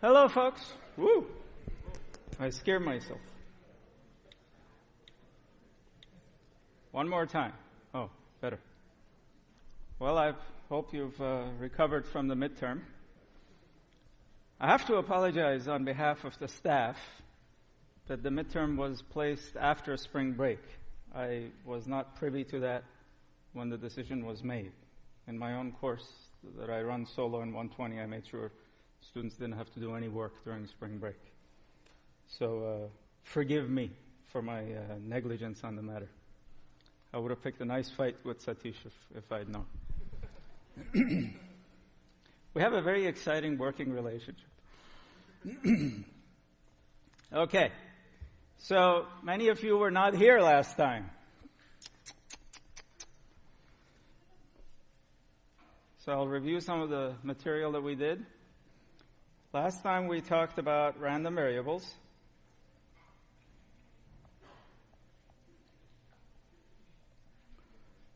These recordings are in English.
Hello, folks. Woo! I scared myself. One more time. Oh, better. Well, I hope you've recovered from the midterm. I have to apologize on behalf of the staff that the midterm was placed after spring break. I was not privy to that when the decision was made. In my own course that I run solo in 120, I made sure students didn't have to do any work during spring break. So forgive me for my negligence on the matter. I would have picked a nice fight with Satish if I'd known. We have a very exciting working relationship. Okay, so many of you were not here last time. So I'll review some of the material that we did. Last time we talked about random variables.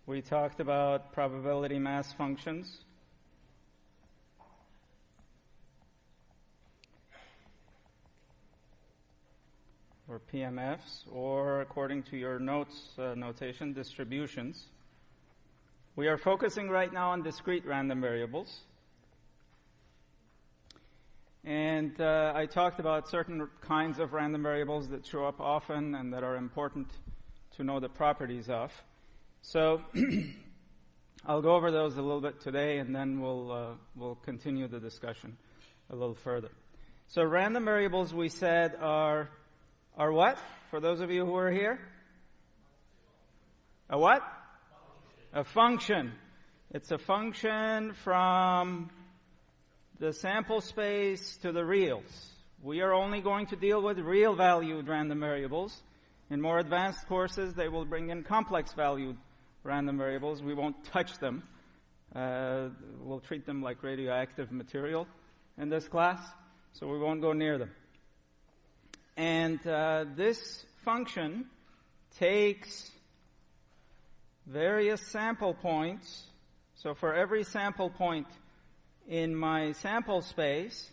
We talked about probability mass functions. Or PMFs, or according to your notes notation, distributions. We are focusing right now on discrete random variables. And I talked about certain kinds of random variables that show up often and that are important to know the properties of. So I'll go over those a little bit today, and then we'll continue the discussion a little further. So random variables, we said, are what? For those of you who are here? A what? A function. It's a function from the sample space to the reals. We are only going to deal with real valued random variables. In more advanced courses, they will bring in complex valued random variables. We won't touch them. We'll treat them like radioactive material in this class, so we won't go near them. And this function takes various sample points. So for every sample point in my sample space,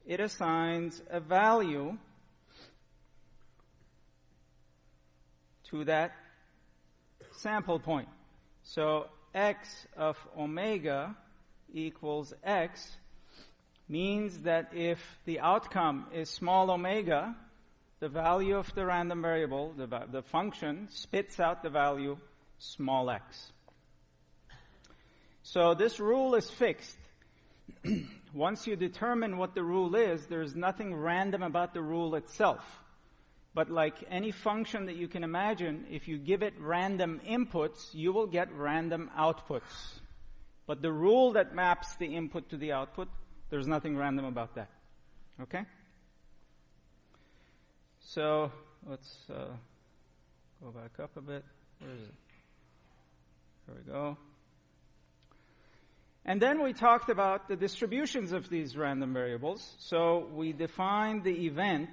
it assigns a value to that sample point. So x of omega equals x means that if the outcome is small omega, the value of the random variable, the function, spits out the value small x. So this rule is fixed. Once you determine what the rule is, there's nothing random about the rule itself. But like any function that you can imagine, if you give it random inputs, you will get random outputs. But the rule that maps the input to the output, there's nothing random about that. Okay? So let's go back up a bit. Where is it? There we go. And then we talked about the distributions of these random variables. So we defined the event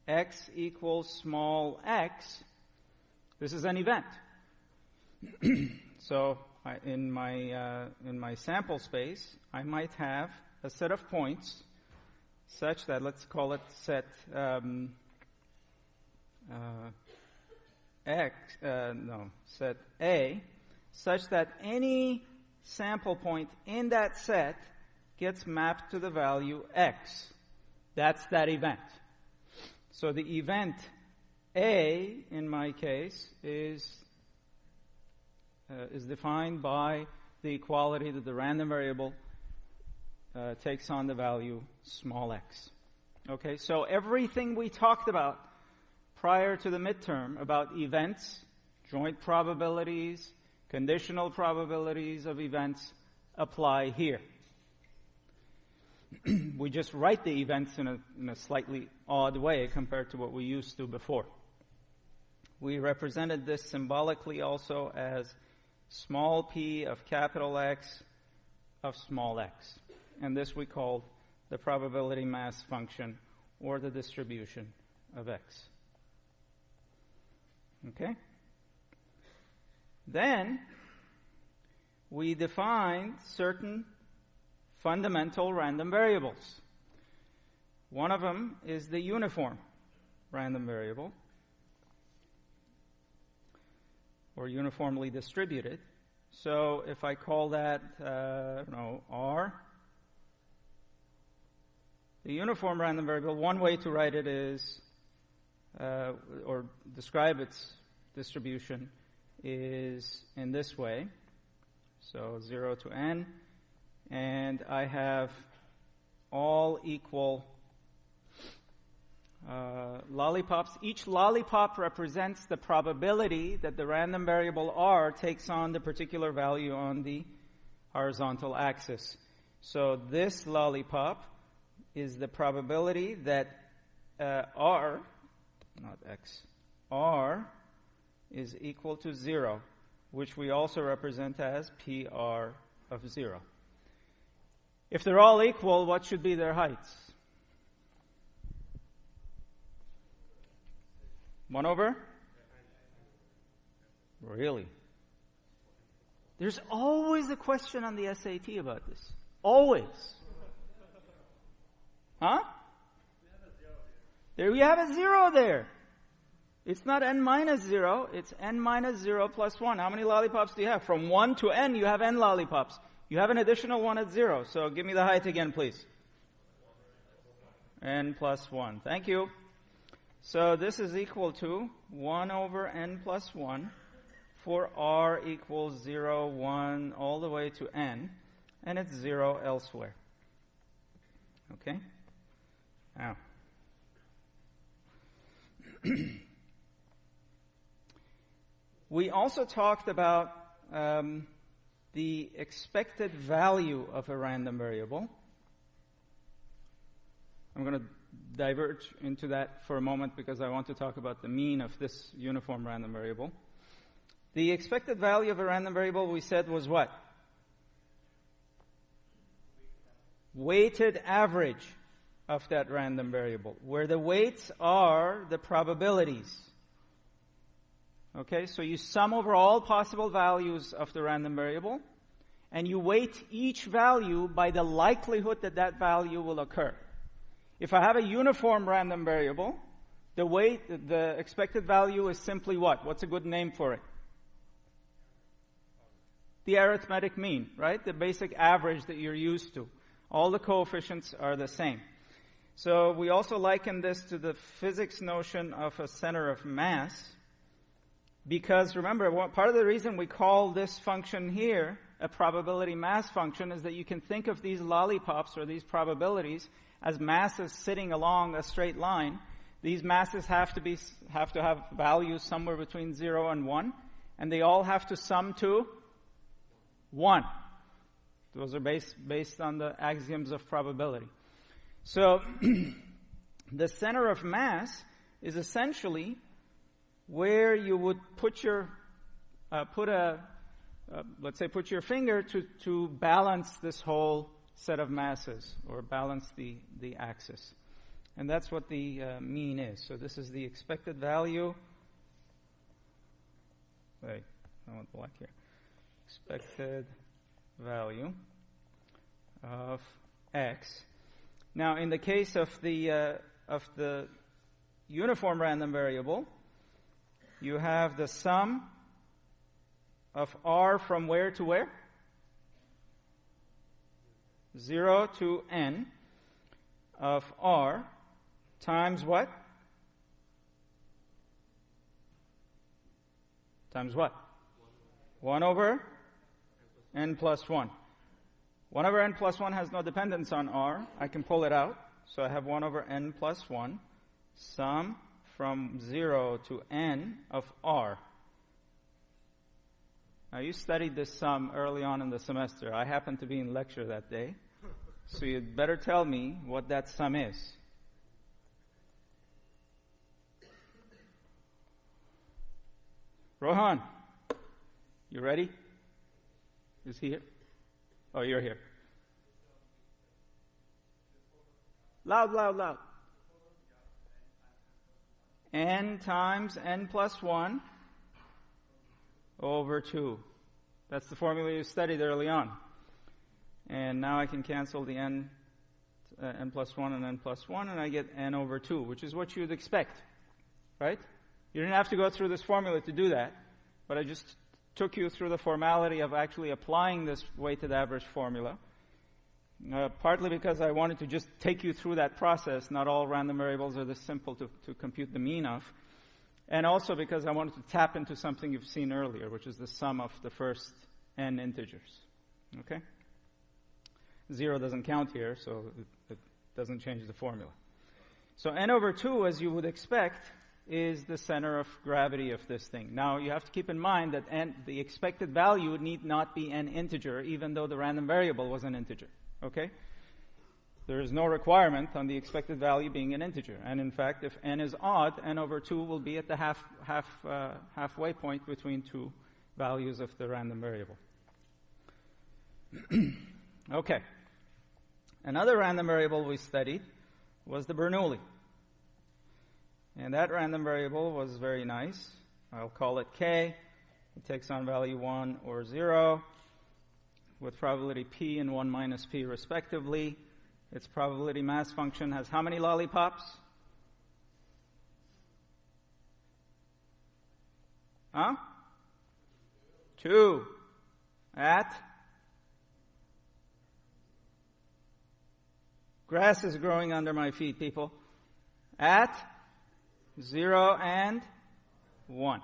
x equals small x. This is an event. So in my sample space, I might have a set of points such that, let's call it set set A, such that any sample point in that set gets mapped to the value x. That's that event. So the event A, in my case, is defined by the equality that the random variable takes on the value small x. Okay, so everything we talked about prior to the midterm about events, joint probabilities, conditional probabilities of events apply here. We just write the events in a slightly odd way compared to what we used to before. We represented this symbolically also as small p of capital X of small x. And this we called the probability mass function or the distribution of x. Okay? Then we defined certain fundamental random variables. One of them is the uniform random variable, or uniformly distributed. So if I call that, R, the uniform random variable, one way to write it is, or describe its distribution is in this way. So 0 to n, and I have all equal lollipops. Each lollipop represents the probability that the random variable R takes on the particular value on the horizontal axis. So this lollipop is the probability that R, not X, R is equal to 0, which we also represent as PR of 0. If they're all equal, what should be their heights? 1 over? Really? There's always a question on the SAT about this. Always. Huh? There we have a 0 there. It's not n minus 0, it's n minus 0 plus 1. How many lollipops do you have? From 1 to n, you have n lollipops. You have an additional 1 at 0. So give me the height again, please. N plus 1. Thank you. So this is equal to 1 over n plus 1 for r equals 0, 1, all the way to n, and it's 0 elsewhere. Okay? Now. We also talked about the expected value of a random variable. I'm going to diverge into that for a moment because I want to talk about the mean of this uniform random variable. The expected value of a random variable, we said, was what? Weighted average of that random variable, where the weights are the probabilities. Okay, so you sum over all possible values of the random variable, and you weight each value by the likelihood that that value will occur. If I have a uniform random variable, the expected value is simply what? What's a good name for it? The arithmetic mean, right? The basic average that you're used to. All the coefficients are the same. So we also liken this to the physics notion of a center of mass, because remember, part of the reason we call this function here a probability mass function is that you can think of these lollipops or these probabilities as masses sitting along a straight line. These masses have to have values somewhere between 0 and 1, and they all have to sum to 1. Those are based on the axioms of probability. So the center of mass is essentially where you would put your finger to balance this whole set of masses, or balance the axis. And that's what the mean is. So this is the expected value. Wait, I want black here. Expected value of x. Now, in the case of the uniform random variable, you have the sum of r from where to where? 0 to n of r times what? Times what? 1 over n plus 1. 1 over n plus 1 has no dependence on r. I can pull it out. So I have 1 over n plus 1, sum from 0 to n of r. Now, you studied this sum early on in the semester. I happened to be in lecture that day. So you'd better tell me what that sum is. Rohan, you ready? Is he here? Oh, you're here. Loud, loud, loud. N times n plus 1 over 2. That's the formula you studied early on. And now I can cancel the n n plus 1 and n plus 1, and I get n over 2, which is what you'd expect, right? You didn't have to go through this formula to do that, but I just took you through the formality of actually applying this weighted average formula, partly because I wanted to just take you through that process. Not all random variables are this simple to compute the mean of. And also because I wanted to tap into something you've seen earlier, which is the sum of the first n integers. Okay? 0 doesn't count here, so it doesn't change the formula. So n over 2, as you would expect, is the center of gravity of this thing. Now, you have to keep in mind that the expected value need not be an integer, even though the random variable was an integer. Okay? There is no requirement on the expected value being an integer. And in fact, if n is odd, n over 2 will be at the halfway point between two values of the random variable. Okay. Another random variable we studied was the Bernoulli. And that random variable was very nice. I'll call it k. It takes on value 1 or 0 with probability p and 1 minus p respectively. Its probability mass function has how many lollipops? Huh? 2. At? Grass is growing under my feet, people. At 0 and 1.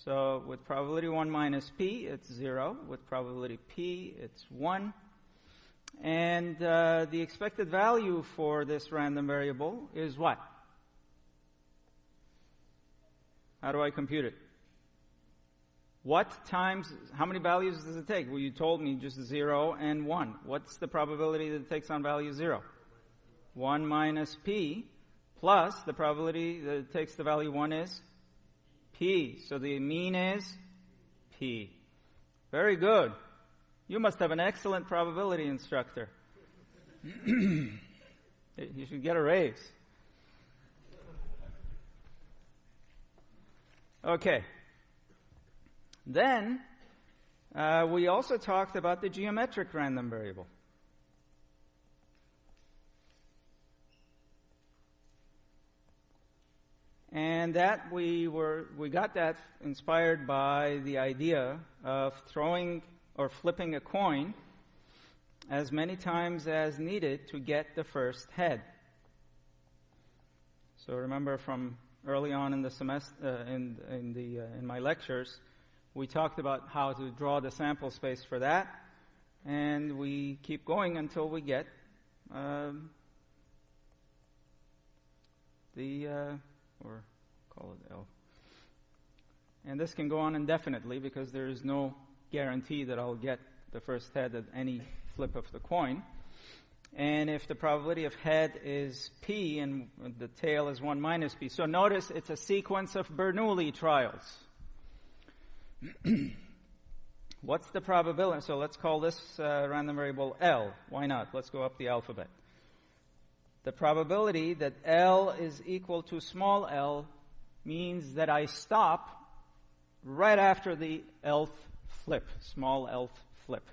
So with probability 1 minus p, it's 0. With probability p, it's 1. And the expected value for this random variable is what? How do I compute it? What times, how many values does it take? Well, you told me just 0 and 1. What's the probability that it takes on value 0? 1 minus p plus the probability that it takes the value 1 is p. So the mean is p. Very good. You must have an excellent probability instructor. You should get a raise. Okay. Then, we also talked about the geometric random variable. And that we got that inspired by the idea of throwing or flipping a coin as many times as needed to get the first head. So remember from early on in the semester, in my lectures, we talked about how to draw the sample space for that, and we keep going until we get or call it L. And this can go on indefinitely because there is no guarantee that I'll get the first head at any flip of the coin. And if the probability of head is p and the tail is 1 minus p. So notice it's a sequence of Bernoulli trials. What's the probability? So let's call this random variable L. Why not? Let's go up the alphabet. The probability that L is equal to small l means that I stop right after the Lth flip, small Lth flip.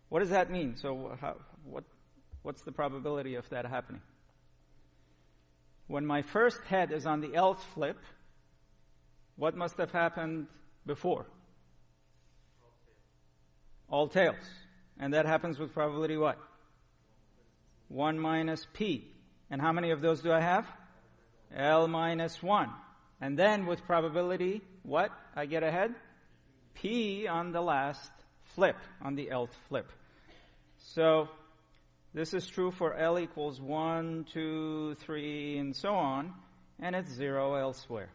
What does that mean? So what's the probability of that happening? When my first head is on the Lth flip, what must have happened before? All tails. And that happens with probability what? 1 minus p. And how many of those do I have? L minus 1. And then with probability, what? I get ahead? P on the last flip, on the Lth flip. So this is true for L equals 1, 2, 3, and so on, and it's 0 elsewhere.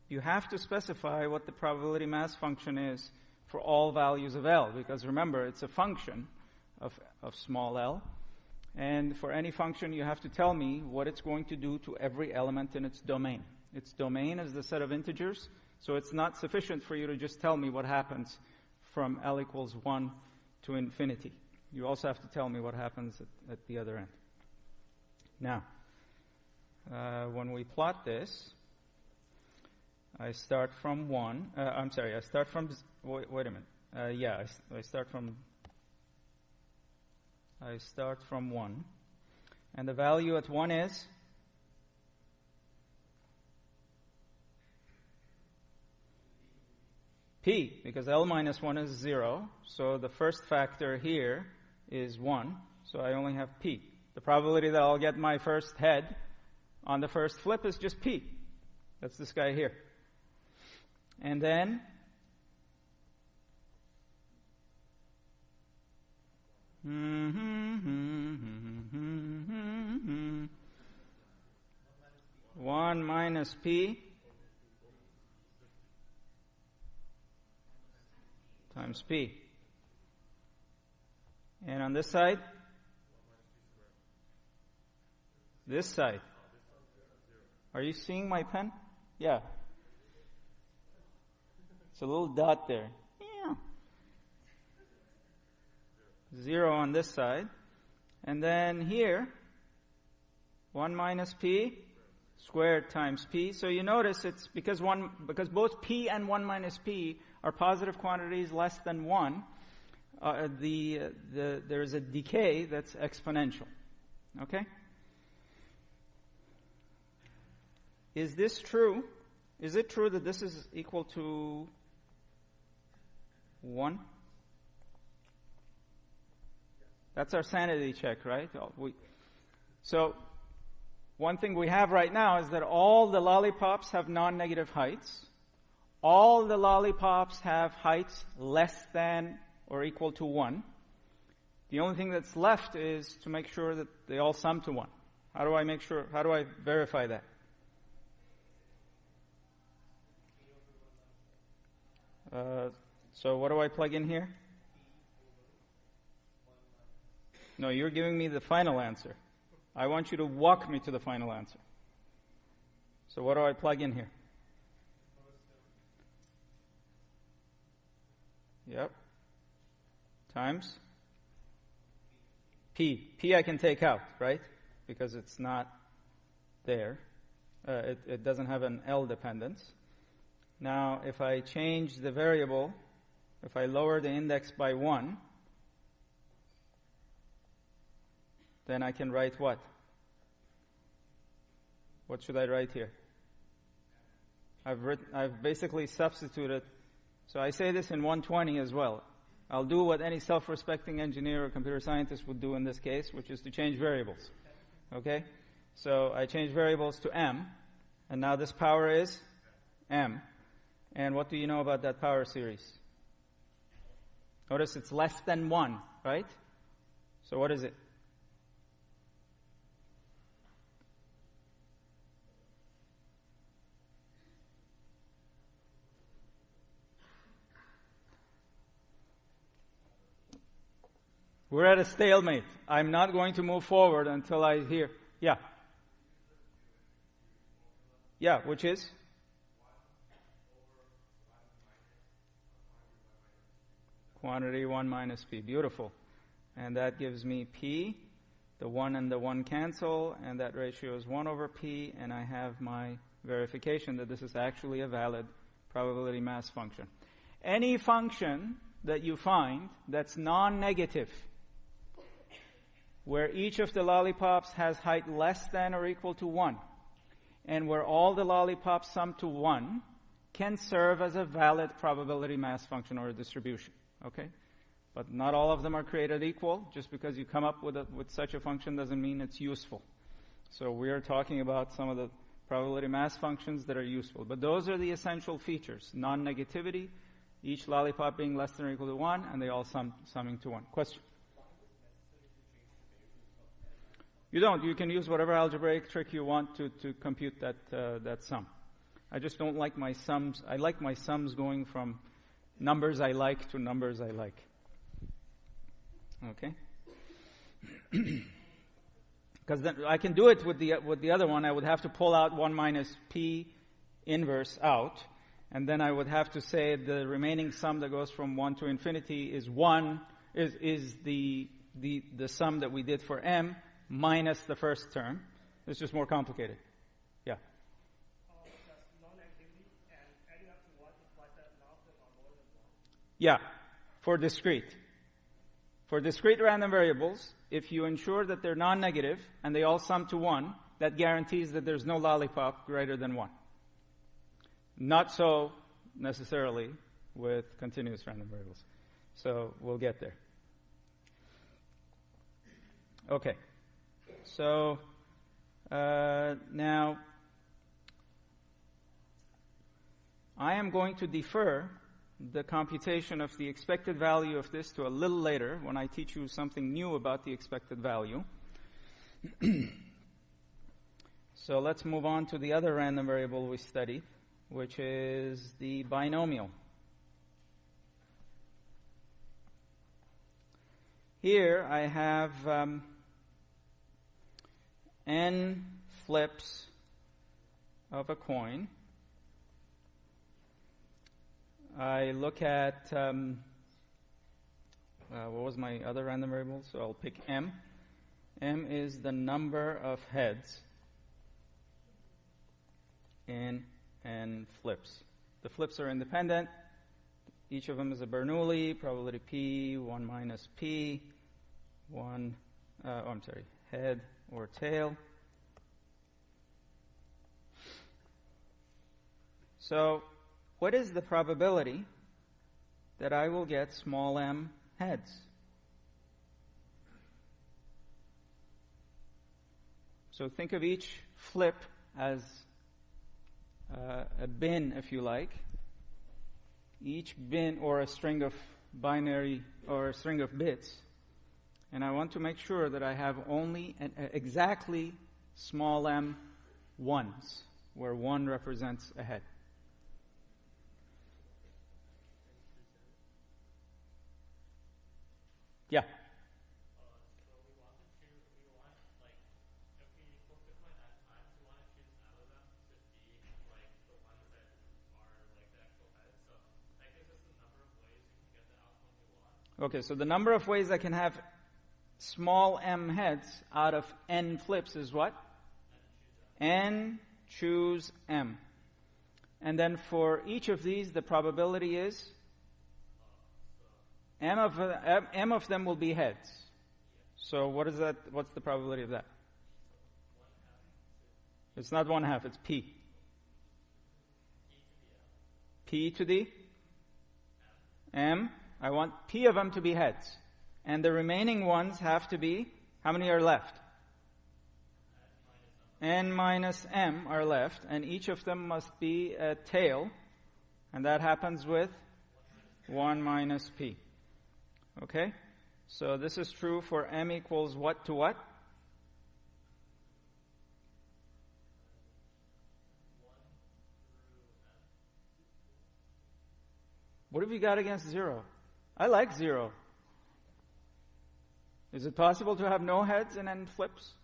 You have to specify what the probability mass function is for all values of L, because remember, it's a function of small l. And for any function, you have to tell me what it's going to do to every element in its domain. Its domain is the set of integers, so it's not sufficient for you to just tell me what happens from L equals 1 to infinity. You also have to tell me what happens at the other end. Now, when we plot this, I start from 1. I start from... Wait a minute. I start from 1. And the value at 1 is P, because L minus 1 is 0. So the first factor here is 1. So I only have P. The probability that I'll get my first head on the first flip is just P. That's this guy here. And then one minus P times P. And on this side? This side. Are you seeing my pen? Yeah. It's a little dot there. Yeah. 0 on this side. And then here, 1 minus P squared times P. So you notice it's because both P and 1 minus P are positive quantities less than 1, there's a decay that's exponential. Okay? Is this true? Is it true that this is equal to 1? That's our sanity check, right? So one thing we have right now is that all the lollipops have non-negative heights. All the lollipops have heights less than or equal to 1. The only thing that's left is to make sure that they all sum to 1. How do I verify that? So what do I plug in here? No, you're giving me the final answer. I want you to walk me to the final answer. So what do I plug in here? Yep. Times P. P I can take out, right? Because it's not there. It doesn't have an L dependence. Now, if I change the variable, if I lower the index by 1, then I can write what? What should I write here? I've basically substituted. So I say this in 120 as well. I'll do what any self-respecting engineer or computer scientist would do in this case, which is to change variables. Okay? So I change variables to m, and now this power is m. And what do you know about that power series? Notice it's less than 1, right? So what is it? We're at a stalemate. I'm not going to move forward until I hear. Yeah. Yeah, which is? Quantity 1 minus P. Beautiful. And that gives me P. The 1 and the 1 cancel, and that ratio is 1 over P, and I have my verification that this is actually a valid probability mass function. Any function that you find that's non-negative, where each of the lollipops has height less than or equal to 1, and where all the lollipops sum to 1, can serve as a valid probability mass function or a distribution. Okay? But not all of them are created equal. Just because you come up with such a function doesn't mean it's useful. So we are talking about some of the probability mass functions that are useful. But those are the essential features. Non-negativity, each lollipop being less than or equal to 1, and they all summing to 1. Question? You don't. You can use whatever algebraic trick you want to compute that sum. I just don't like my sums. I like my sums going from numbers I like to numbers I like. Okay? Because then I can do it with the other one. I would have to pull out 1 minus P inverse out, and then I would have to say the remaining sum that goes from 1 to infinity is the sum that we did for m minus the first term. It's just more complicated. Yeah. Yeah, for discrete. For discrete random variables, if you ensure that they're non-negative and they all sum to 1, that guarantees that there's no lollipop greater than 1. Not so necessarily with continuous random variables. So we'll get there. Okay. So now I am going to defer the computation of the expected value of this to a little later when I teach you something new about the expected value. So let's move on to the other random variable we studied, which is the binomial. Here I have n flips of a coin. I look at, what was my other random variable? So I'll pick m. M is the number of heads in n flips. The flips are independent. Each of them is a Bernoulli, probability p, 1 minus p, head or tail. So, what is the probability that I will get small m heads? So think of each flip as a bin, if you like. Each bin, or a string of binary, or a string of bits. And I want to make sure that I have only exactly small m ones, where 1 represents a head. Yeah. So we want like, if we flip the coin at times, we want to choose out of them to be like the ones that are like the actual heads. So that gives us the number of ways we can get the outcome we want. Okay, so the number of ways I can have small m heads out of n flips is what? N choose m. And then for each of these, the probability is m of them will be heads. So what is that? What's the probability of that? It's not 1/2, it's p. P to the m. I want p of them to be heads. And the remaining ones have to be, how many are left? N minus m are left, and each of them must be a tail, and that happens with 1 minus p. Okay? So this is true for m equals what to what? What have you got against 0? I like 0. Is it possible to have no heads and n flips?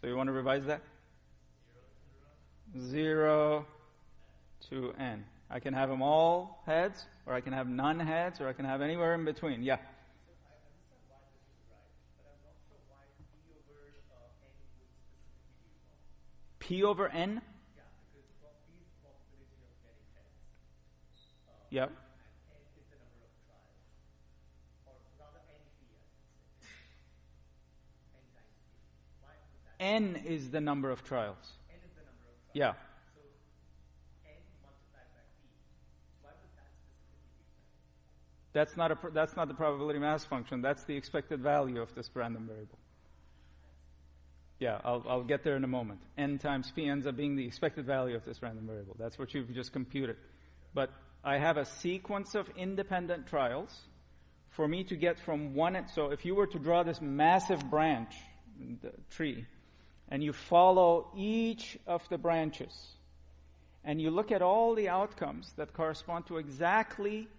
So you want to revise that? 0 to n. I can have them all heads, or I can have none heads, or I can have anywhere in between. Yeah? So I understand why this is right, but I'm not sure why p over n would specifically be wrong. P over n? Yeah, because p is the probability of getting heads. Yeah. And n is the number of trials. Or rather np, I should say. N times p. Why would that? N is the number of trials. N is the number of trials. Yeah. So n multiplied by p. Why would that specifically be right? That's not the probability mass function. That's the expected value of this random variable. Yeah, I'll get there in a moment. N times p ends up being the expected value of this random variable. That's what you've just computed. But I have a sequence of independent trials for me to get from one end. So if you were to draw this massive branch, the tree, and you follow each of the branches, and you look at all the outcomes that correspond to exactly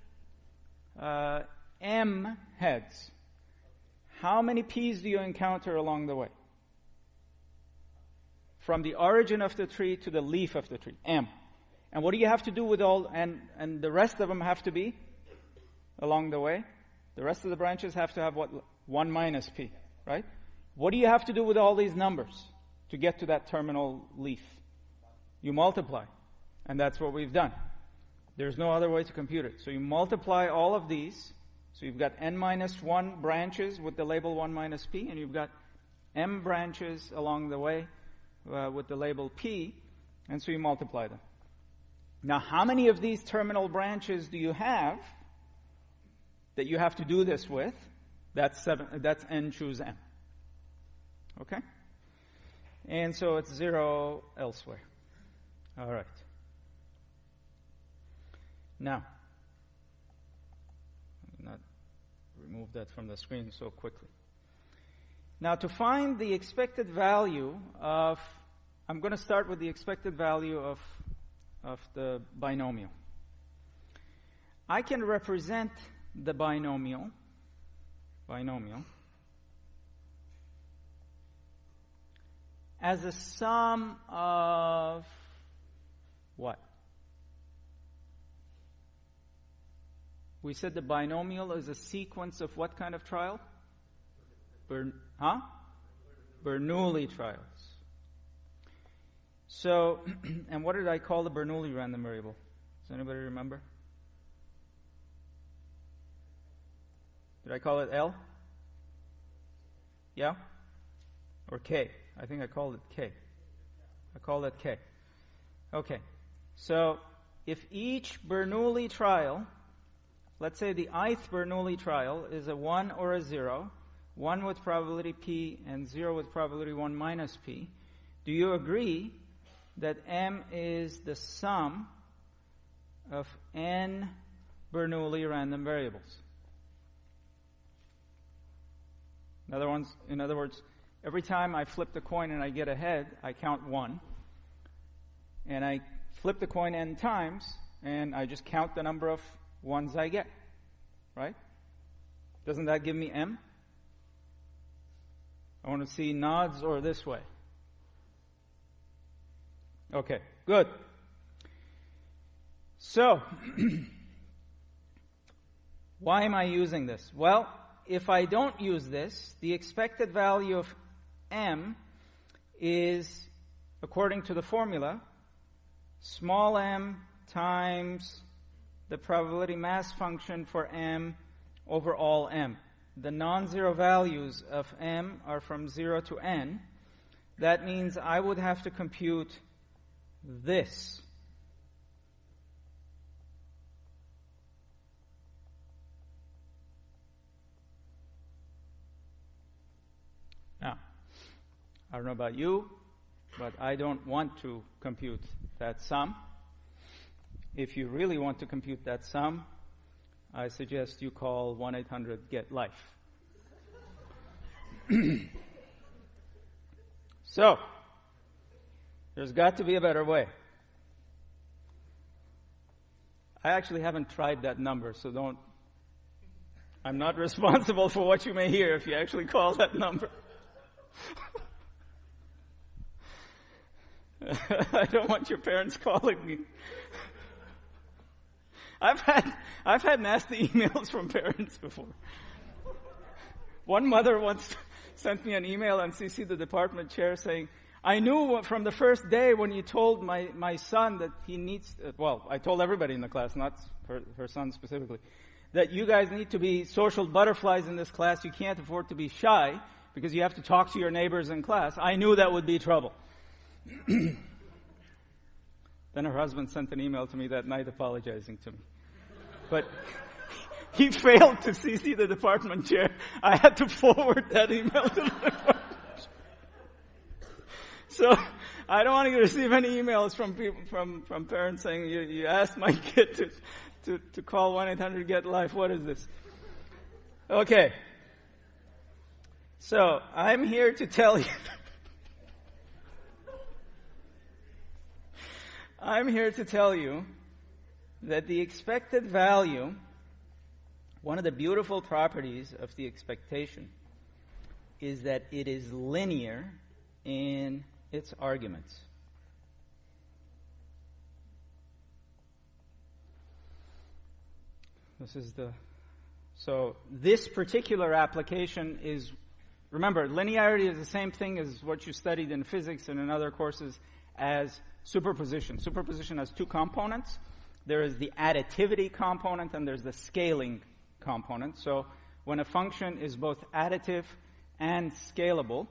m heads, how many p's do you encounter along the way? From the origin of the tree to the leaf of the tree, m. And what do you have to do with all, and the rest of them have to be along the way? The rest of the branches have to have what? 1 minus p, right? What do you have to do with all these numbers to get to that terminal leaf? You multiply. And that's what we've done. There's no other way to compute it. So you multiply all of these. So you've got n minus 1 branches with the label 1 minus p, and you've got m branches along the way with the label p, and so you multiply them. Now, how many of these terminal branches do you have that you have to do this with? That's n choose m. Okay? And so it's 0 elsewhere. All right. Now, not remove that from the screen so quickly. Now, to find the expected value of, I'm going to start with the expected value of the binomial. I can represent the binomial as a sum of what? We said the binomial is a sequence of what kind of trial? Bernoulli trials. So, and what did I call the Bernoulli random variable? Does anybody remember? Did I call it L? Yeah? Or K? I think I called it K. I called it K. Okay. So, if each Bernoulli trial, let's say the ith Bernoulli trial is a 1 or a 0, 1 with probability p and 0 with probability 1 minus p, do you agree that m is the sum of n Bernoulli random variables? In other words, every time I flip the coin and I get a head, I count 1. And I flip the coin n times, and I just count the number of ones I get. Right? Doesn't that give me m? I want to see nods or this way. Okay, good. So, why am I using this? Well, if I don't use this, the expected value of m is, according to the formula, small m times the probability mass function for m over all m. The non-zero values of m are from 0 to n. That means I would have to compute this. Now, I don't know about you, but I don't want to compute that sum. If you really want to compute that sum, I suggest you call 1-800-GET-LIFE. So, there's got to be a better way. I actually haven't tried that number, so I'm not responsible for what you may hear if you actually call that number. I don't want your parents calling me. I've had nasty emails from parents before. One mother once sent me an email and CC'd the department chair saying, I knew from the first day when you told my son that he needs, I told everybody in the class, not her son specifically, that you guys need to be social butterflies in this class. You can't afford to be shy because you have to talk to your neighbors in class. I knew that would be trouble. Then her husband sent an email to me that night apologizing to me. But he failed to CC the department chair. I had to forward that email to the department chair. So I don't want to receive any emails from people, from parents saying, you asked my kid to call 1-800-GET-LIFE. What is this? Okay. So I'm here to tell you that the expected value, one of the beautiful properties of the expectation is that it is linear in its arguments. So this particular application is, remember, linearity is the same thing as what you studied in physics and in other courses as superposition. Superposition has two components. There is the additivity component and there's the scaling component. So when a function is both additive and scalable,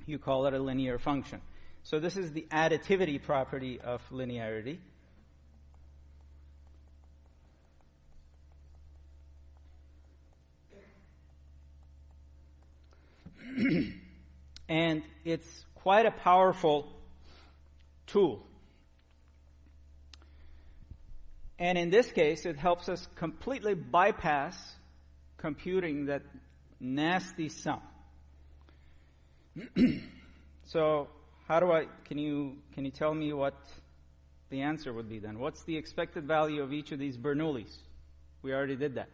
you call it a linear function. So this is the additivity property of linearity. And it's quite a powerful tool. And in this case, it helps us completely bypass computing that nasty sum. So can you tell me what the answer would be then? What's the expected value of each of these Bernoullis? We already did that.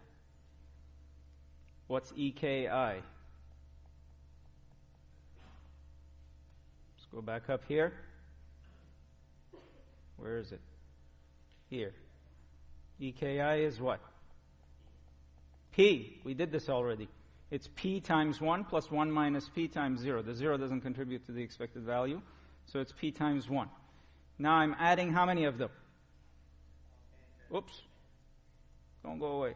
What's EKI? Let's go back up here. Where is it? Here. EKI is what? P. We did this already. It's P times 1 plus 1 minus P times 0. The 0 doesn't contribute to the expected value, so it's P times 1. Now I'm adding how many of them? Oops. Don't go away.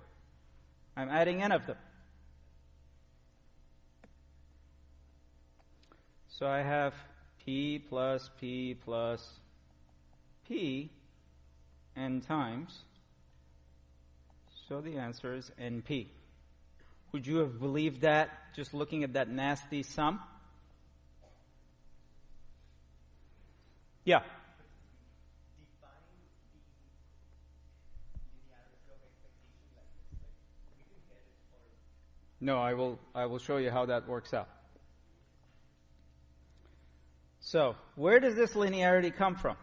I'm adding n of them. So I have P plus P plus P n times. So the answer is NP. Would you have believed that just looking at that nasty sum? Yeah. Define the linearity of expectation like this. Like, we didn't get it for. No, I will show you how that works out. So, where does this linearity come from?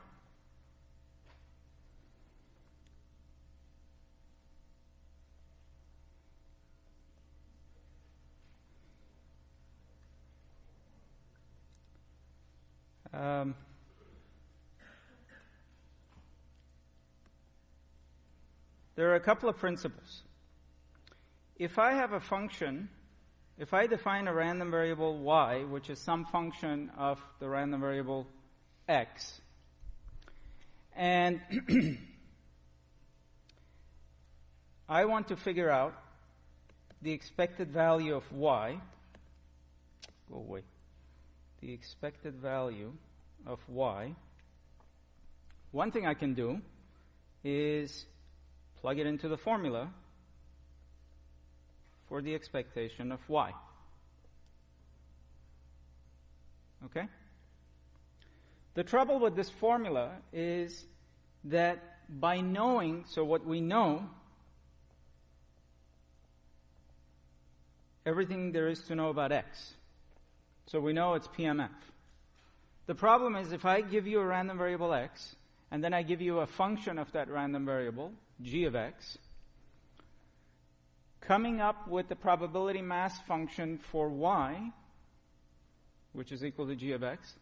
There are a couple of principles. If I have a function, if I define a random variable y, which is some function of the random variable x, and I want to figure out the expected value of y, go away, the expected value of y, one thing I can do is plug it into the formula for the expectation of y. Okay? The trouble with this formula is that by knowing, so what we know, everything there is to know about x. So we know it's PMF. The problem is if I give you a random variable x, and then I give you a function of that random variable, g of x, coming up with the probability mass function for y, which is equal to g of x,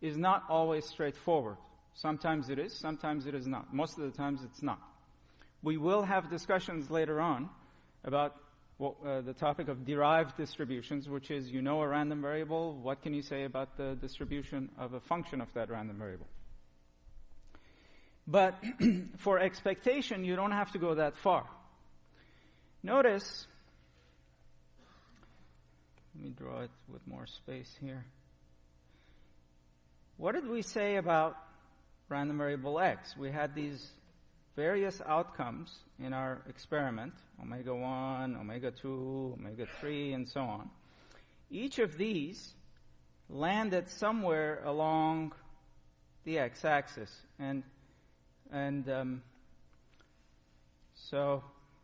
is not always straightforward. Sometimes it is, sometimes it is not. Most of the times it's not. We will have discussions later on about the topic of derived distributions, which is you know a random variable, what can you say about the distribution of a function of that random variable? But for expectation, you don't have to go that far. Notice, let me draw it with more space here. What did we say about random variable x? We had these various outcomes in our experiment, omega 1, omega 2, omega 3, and so on. Each of these landed somewhere along the x-axis. And so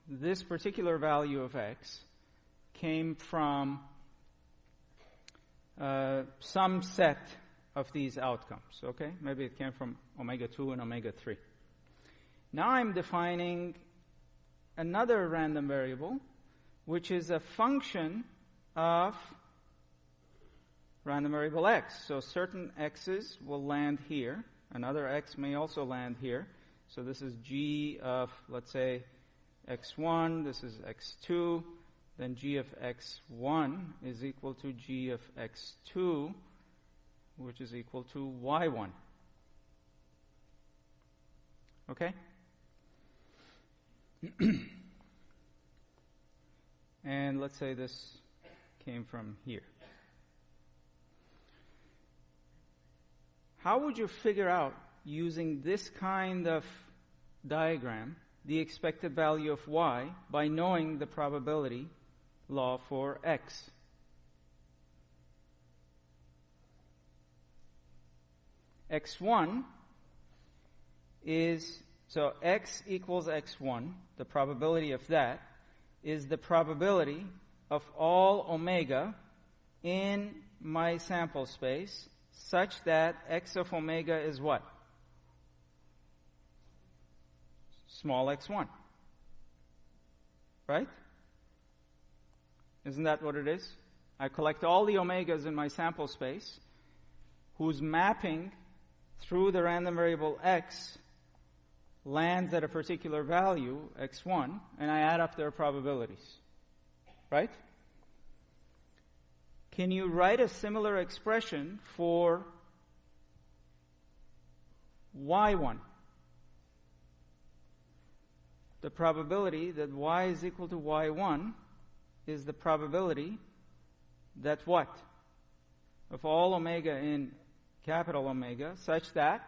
this particular value of x came from some set of these outcomes, okay? Maybe it came from omega 2 and omega 3. Now I'm defining another random variable, which is a function of random variable x. So certain x's will land here. Another x may also land here. So this is g of, let's say, x1. This is x2. Then g of x1 is equal to g of x2, which is equal to y1. Okay? And let's say this came from here. How would you figure out, using this kind of diagram, the expected value of y by knowing the probability law for x? x1 is, so x equals x1, the probability of that is the probability of all omega in my sample space such that x of omega is what? Small x1. Right? Isn't that what it is? I collect all the omegas in my sample space whose mapping through the random variable x lands at a particular value, x1, and I add up their probabilities. Right? Can you write a similar expression for y1? The probability that y is equal to y1 is the probability that what? Of all omega in capital Omega, such that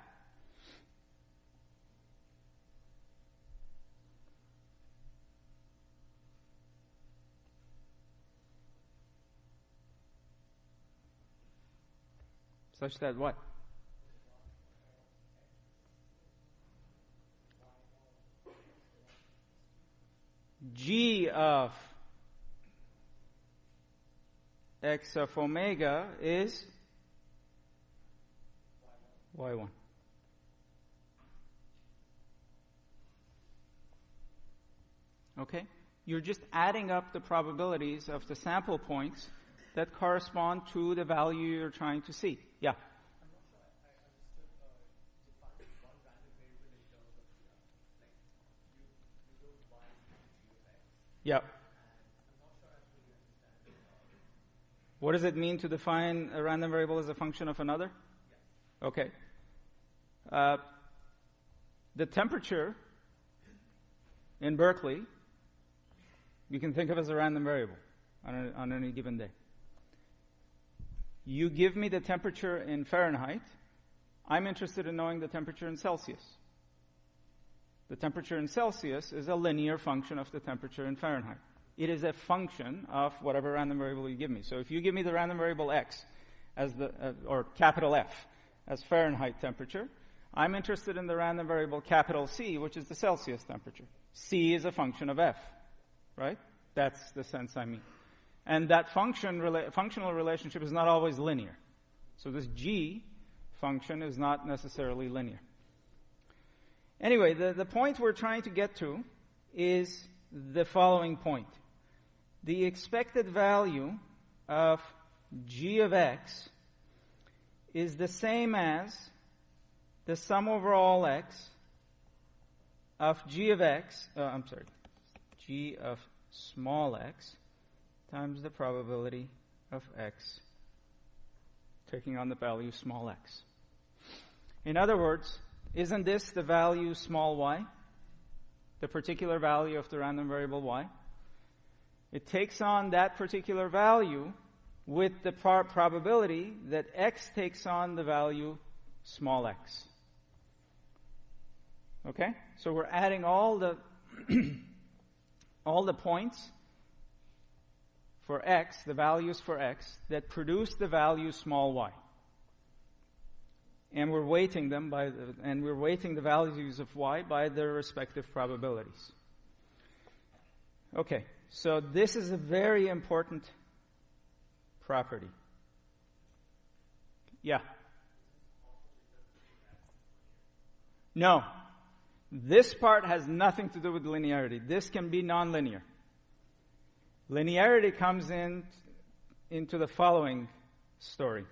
what? G of x of omega is y1. Okay? You're just adding up the probabilities of the sample points that correspond to the value you're trying to see. Yeah? I'm not sure I understood defining one random variable in terms of, like, you wrote y is equal to g of x. Yeah. And I'm not sure I fully understand. What does it mean to define a random variable as a function of another? Yes. Okay. The temperature in Berkeley, you can think of as a random variable on any given day. You give me the temperature in Fahrenheit, I'm interested in knowing the temperature in Celsius. The temperature in Celsius is a linear function of the temperature in Fahrenheit. It is a function of whatever random variable you give me. So if you give me the random variable x as or capital F as Fahrenheit temperature, I'm interested in the random variable capital C, which is the Celsius temperature. C is a function of F, right? That's the sense I mean. And that functional relationship is not always linear. So this G function is not necessarily linear. Anyway, the point we're trying to get to is the following point. The expected value of G of x is the same as the sum over all x of G of x, G of small x times the probability of x taking on the value small x. In other words, isn't this the value small y? The particular value of the random variable y? It takes on that particular value with the probability that x takes on the value small x. Okay? So we're adding all the all the points for x, the values for x, that produce the value small y. And we're weighting them we're weighting the values of y by their respective probabilities. Okay, so this is a very important property. Yeah. No. This part has nothing to do with linearity. This can be nonlinear. Linearity comes into the following story.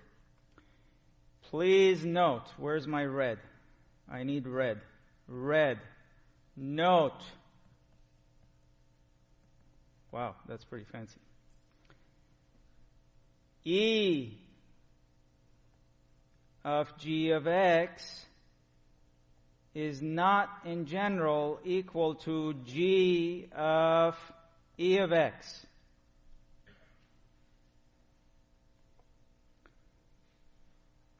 Please note, where's my red? I need red. Red. Note. Wow, that's pretty fancy. E of G of x is not in general equal to G of E of x.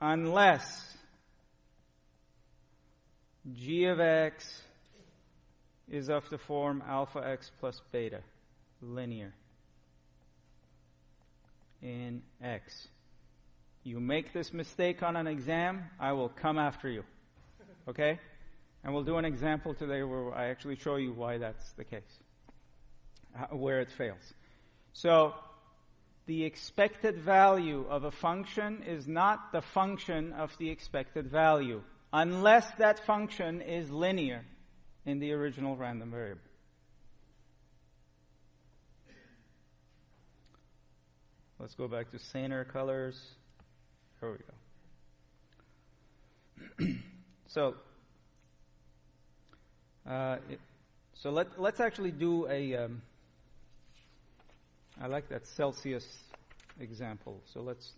unless g of x is of the form alpha x plus beta, linear, in x. You make this mistake on an exam, I will come after you. Okay? And we'll do an example today where I actually show you why that's the case, where it fails. So, the expected value of a function is not the function of the expected value, unless that function is linear in the original random variable. Let's go back to saner colors. Here we go. So let's actually do a. I like that Celsius example. So let's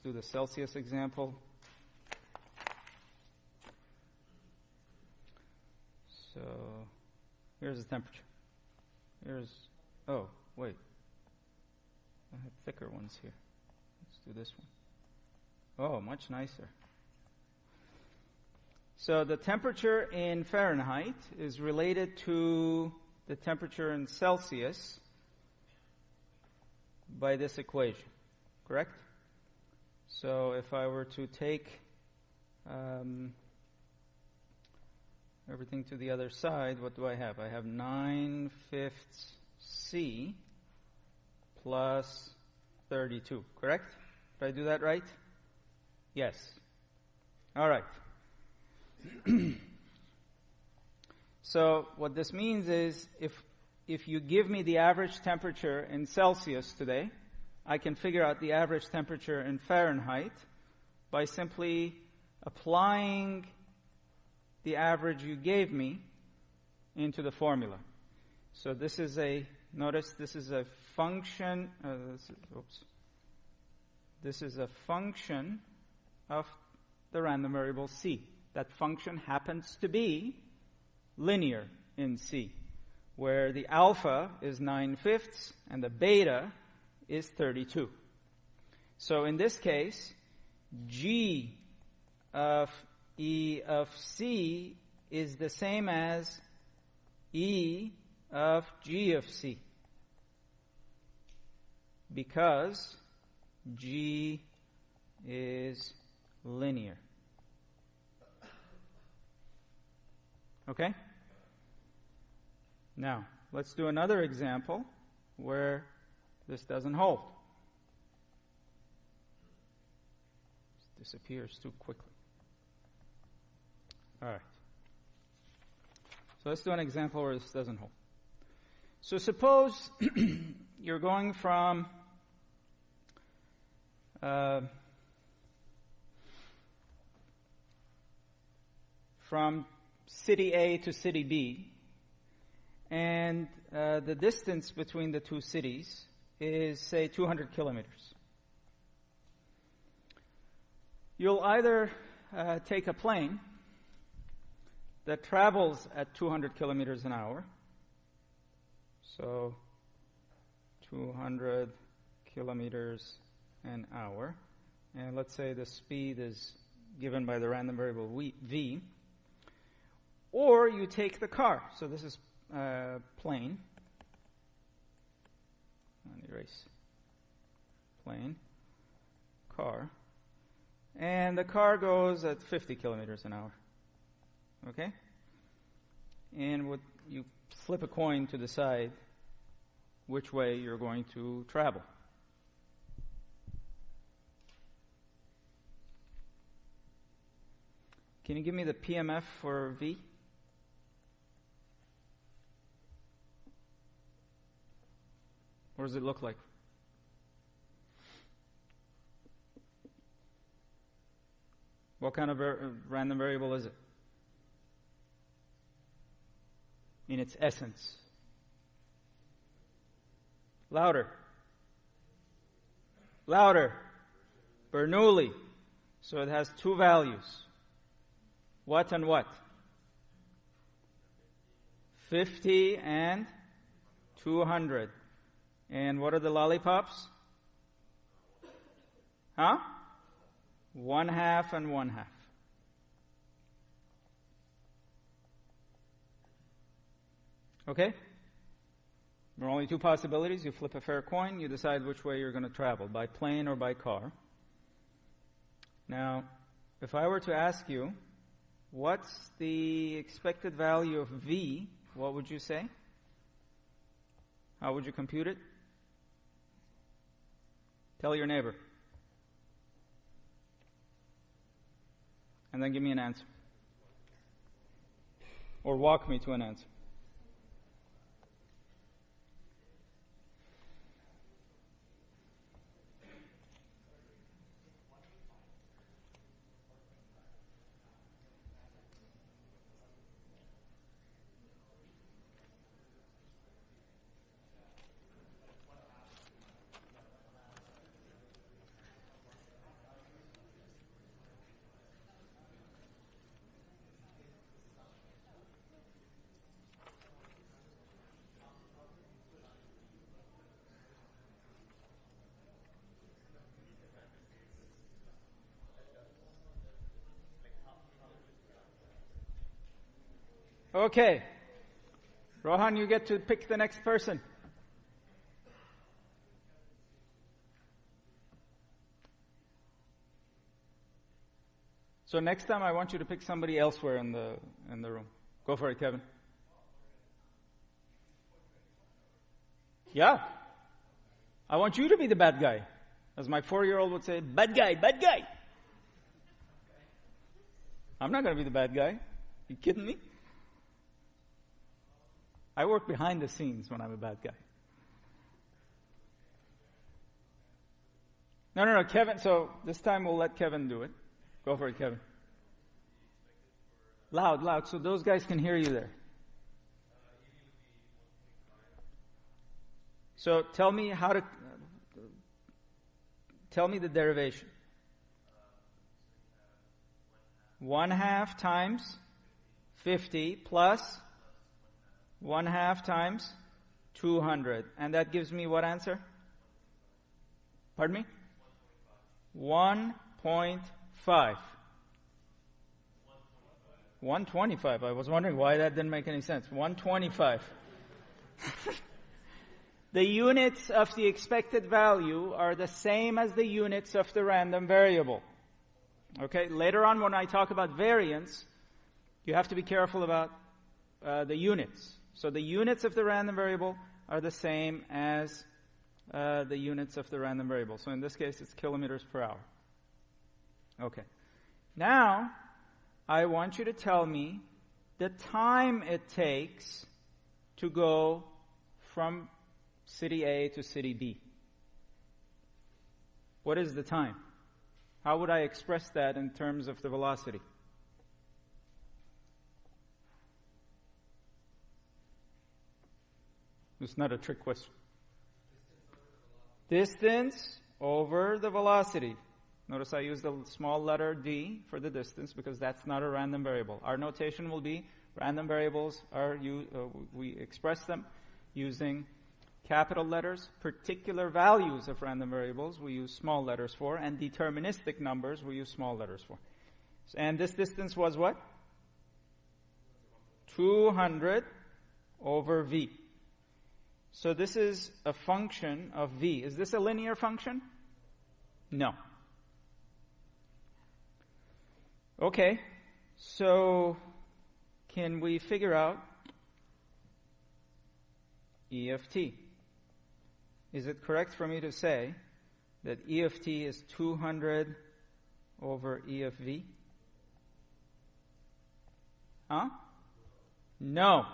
do the Celsius example. So here's the temperature. Oh wait, I have thicker ones here. Let's do this one. Oh, much nicer. So the temperature in Fahrenheit is related to the temperature in Celsius by this equation, correct? So if I were to take everything to the other side, what do I have? I have 9/5 C plus 32, correct? Did I do that right? Yes. All right. So what this means is if you give me the average temperature in Celsius today, I can figure out the average temperature in Fahrenheit by simply applying the average you gave me into the formula. So this is notice this is a function, this is a function of the random variable C. That function happens to be linear in C, where the alpha is 9/5 and the beta is 32. So in this case, g of E of C is the same as E of G of C, because G is linear. Okay? Now, let's do another example where this doesn't hold. This disappears too quickly. All right. So let's do an example where this doesn't hold. So suppose you're going from city A to city B, and the distance between the two cities is, say, 200 kilometers. You'll either take a plane that travels at 200 kilometers an hour, so 200 kilometers an hour, and let's say the speed is given by the random variable v, or you take the car. So this is plane. Erase. Plane. Car. And the car goes at 50 kilometers an hour. Okay? And you flip a coin to decide which way you're going to travel. Can you give me the PMF for V? What does it look like? What kind of random variable is it? In its essence. Louder. Louder. Bernoulli. So it has two values. What and what? 50 and 200. And what are the lollipops? Huh? 1/2 and 1/2. Okay? There are only two possibilities. You flip a fair coin, you decide which way you're going to travel, by plane or by car. Now, if I were to ask you, what's the expected value of V, what would you say? How would you compute it? Tell your neighbor. And then give me an answer. Or walk me to an answer. Okay. Rohan, you get to pick the next person. So next time I want you to pick somebody elsewhere in the room. Go for it, Kevin. Yeah. I want you to be the bad guy. As my 4-year-old would say, bad guy, bad guy. I'm not going to be the bad guy. You kidding me? I work behind the scenes when I'm a bad guy. No, Kevin, so this time we'll let Kevin do it. Go for it, Kevin. Loud, so those guys can hear you there. So tell me the derivation. 1/2 times 50 plus 1/2 times 200. And that gives me what answer? Pardon me? 1.5. 125. I was wondering why that didn't make any sense. 125. The units of the expected value are the same as the units of the random variable. Okay, later on when I talk about variance, you have to be careful about the units. So the units of the random variable are the same as the units of the random variable. So in this case, it's kilometers per hour. Okay. Now, I want you to tell me the time it takes to go from city A to city B. What is the time? How would I express that in terms of the velocity? It's not a trick question. Distance over the velocity. Notice I use the small letter d for the distance because that's not a random variable. Our notation will be random variables we express them using capital letters. Particular values of random variables we use small letters for, and deterministic numbers we use small letters for. And this distance was what? 200 over v. So this is a function of v. Is this a linear function? No. Okay, so can we figure out E of t? Is it correct for me to say that E of t is 200 over E of v? Huh? No.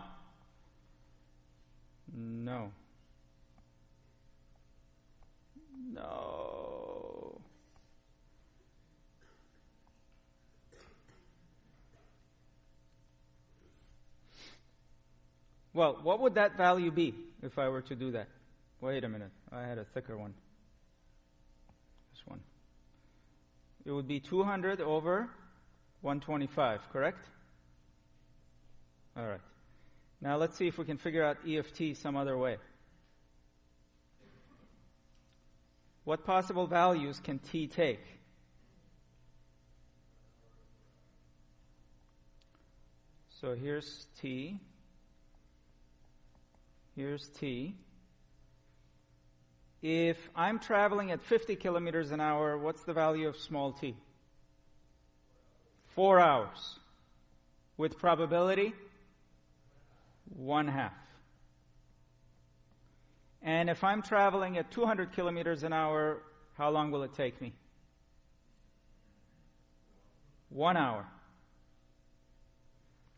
No. No. Well, what would that value be if I were to do that? Wait a minute. I had a thicker one. This one. It would be 200 over 125, correct? All right. Now let's see if we can figure out E of t some other way. What possible values can t take? So here's t. Here's t. If I'm traveling at 50 kilometers an hour, what's the value of small t? 4 hours. With probability? 1/2. And if I'm traveling at 200 kilometers an hour, how long will it take me? 1 hour.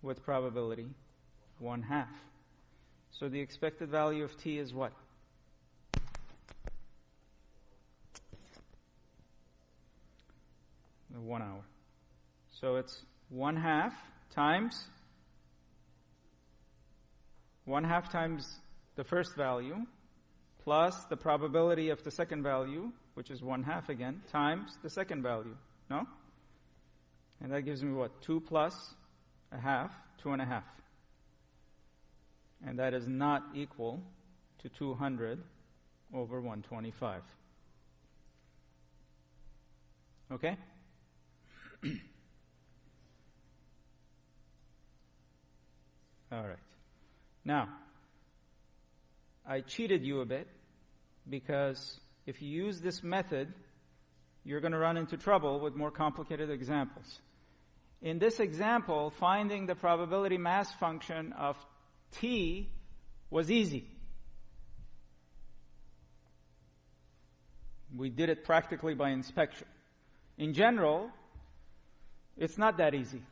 With probability 1/2. So the expected value of t is what? The 1 hour. So it's 1/2 times 1/2 times the first value plus the probability of the second value, which is 1/2 again, times the second value. No? And that gives me what? 2 plus 1/2, 2.5. And that is not equal to 200 over 125. Okay? All right. Now, I cheated you a bit because if you use this method, you're going to run into trouble with more complicated examples. In this example, finding the probability mass function of t was easy. We did it practically by inspection. In general, it's not that easy.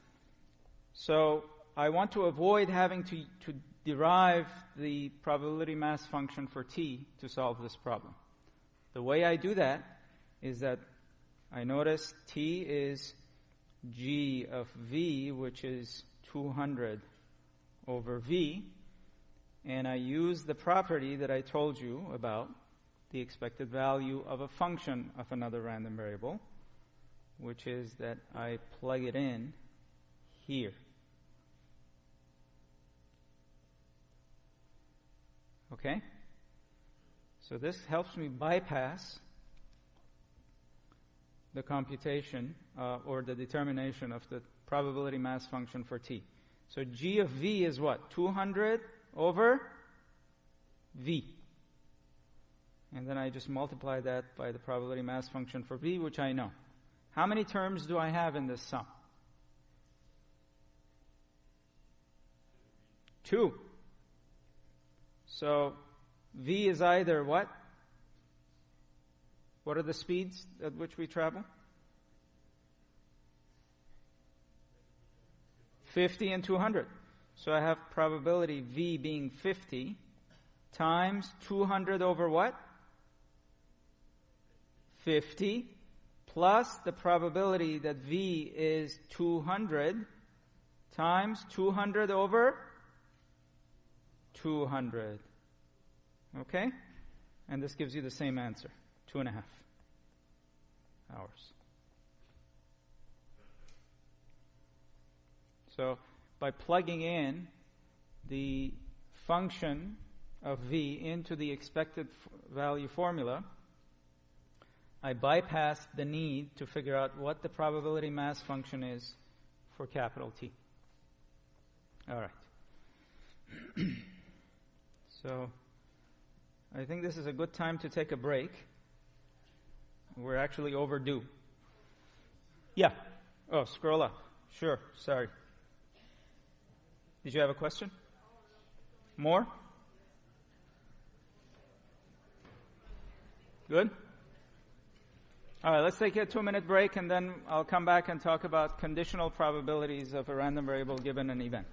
So I want to avoid having to derive the probability mass function for t to solve this problem. The way I do that is that I notice t is g of v, which is 200 over v, and I use the property that I told you about, the expected value of a function of another random variable, which is that I plug it in here. Okay? So this helps me bypass the computation or the determination of the probability mass function for t. So g of v is what? 200 over v. And then I just multiply that by the probability mass function for v, which I know. How many terms do I have in this sum? 2. So v is either what? What are the speeds at which we travel? 50 and 200. So I have probability v being 50 times 200 over what? 50 plus the probability that v is 200 times 200 over 200. Okay? And this gives you the same answer, 2.5 hours. So by plugging in the function of v into the expected value formula, I bypass the need to figure out what the probability mass function is for capital T. All right. So I think this is a good time to take a break. We're actually overdue. Yeah. Oh, scroll up. Sure. Sorry. Did you have a question? More? Good? All right, let's take a 2-minute break, and then I'll come back and talk about conditional probabilities of a random variable given an event.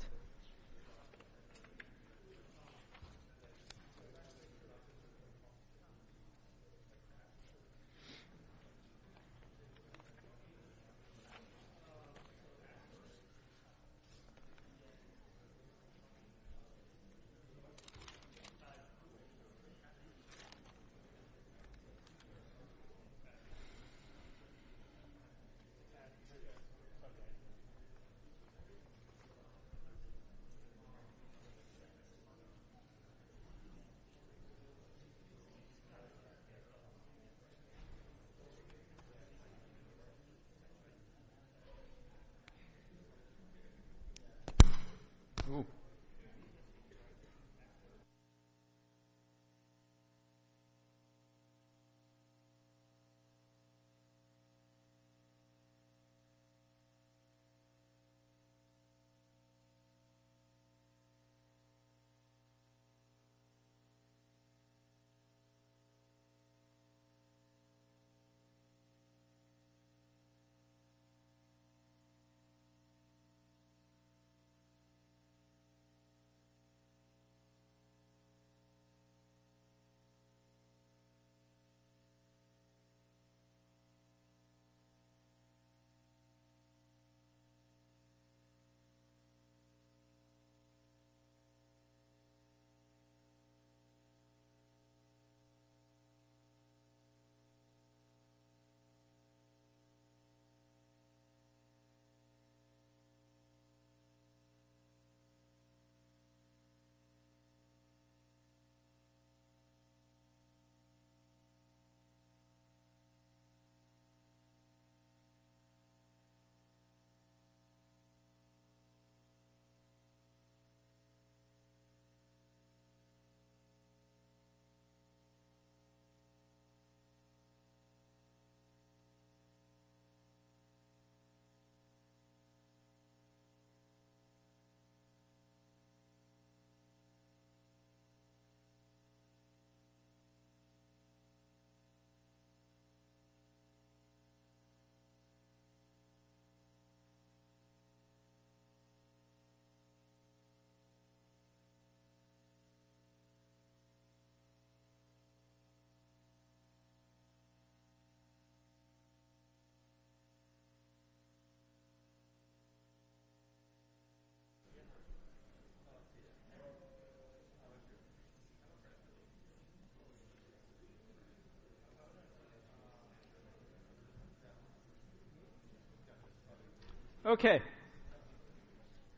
Okay.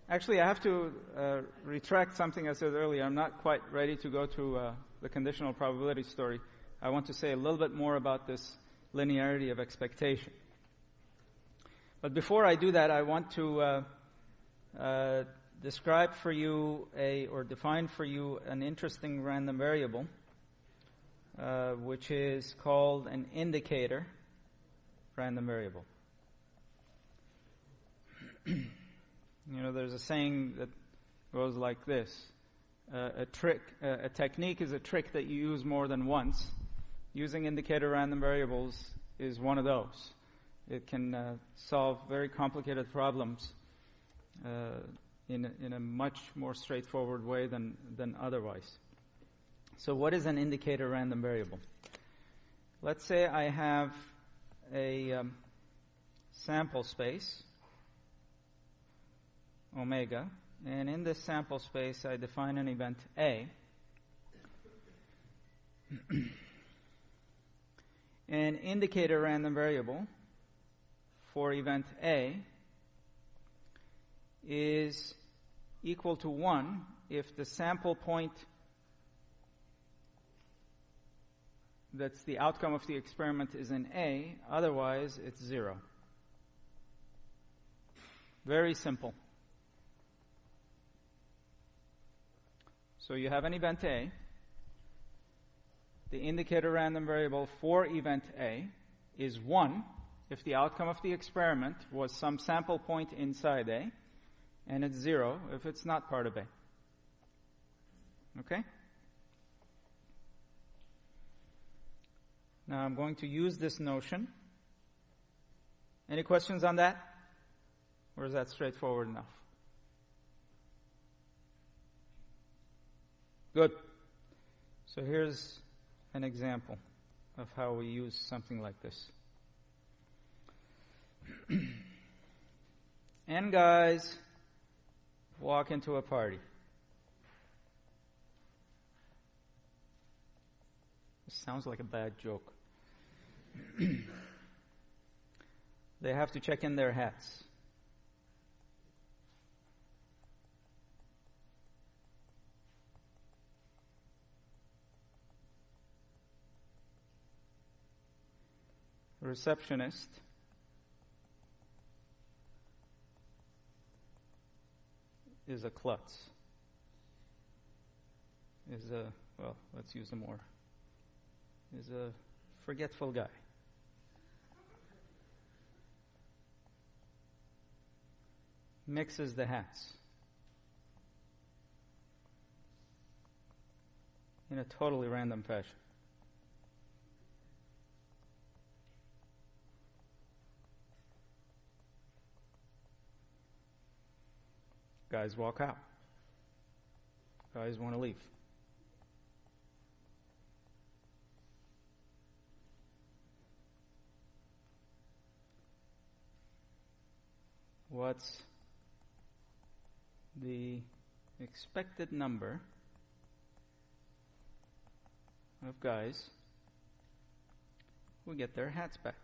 Actually, I have to retract something I said earlier. I'm not quite ready to go to the conditional probability story. I want to say a little bit more about this linearity of expectation. But before I do that, I want to describe for you or define for you an interesting random variable, which is called an indicator random variable. There's a saying that goes like this. A technique is a trick that you use more than once. Using indicator random variables is one of those. It can solve very complicated problems in a much more straightforward way than otherwise. So what is an indicator random variable? Let's say I have a sample space, omega, and in this sample space I define an event A. An indicator random variable for event A is equal to 1 if the sample point that's the outcome of the experiment is in A, otherwise it's 0. Very simple. So you have an event A. The indicator random variable for event A is 1 if the outcome of the experiment was some sample point inside A, and it's 0 if it's not part of A. Okay? Now I'm going to use this notion. Any questions on that? Or is that straightforward enough? Good. So here's an example of how we use something like this. N guys walk into a party. This sounds like a bad joke. They have to check in their hats. The receptionist is a klutz. Let's use is a forgetful guy. Mixes the hats in a totally random fashion. Guys walk out. Guys want to leave. What's the expected number of guys who get their hats back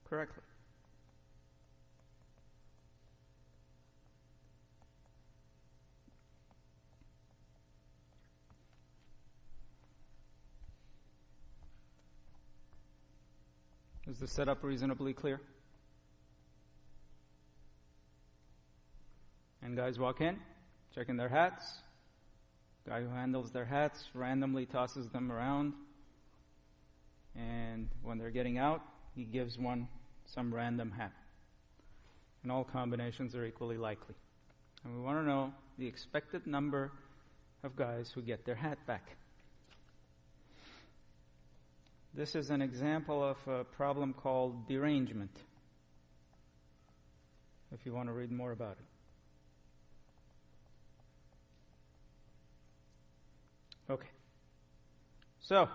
correctly? Is the setup reasonably clear? And guys walk in, check in their hats. Guy who handles their hats randomly tosses them around. And when they're getting out, he gives one some random hat. And all combinations are equally likely. And we want to know the expected number of guys who get their hat back. This is an example of a problem called derangement, if you want to read more about it. Okay. So,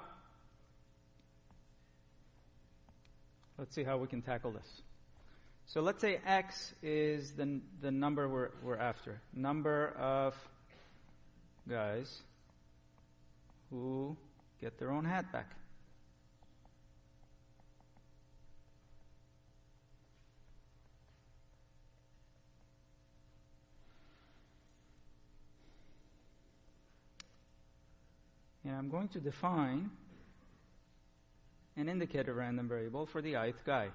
let's see how we can tackle this. So let's say X is the number we're after. Number of guys who get their own hat back. I'm going to define an indicator random variable for the ith guy.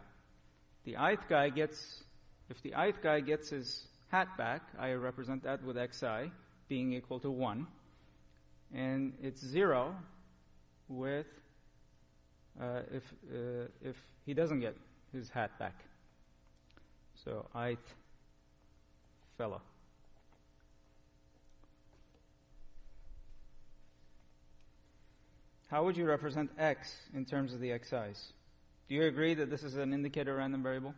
The ith guy gets, if the ith guy gets his hat back, I represent that with xi being equal to 1. And it's 0 with if he doesn't get his hat back. So ith fella. How would you represent x in terms of the xi's? Do you agree that this is an indicator random variable?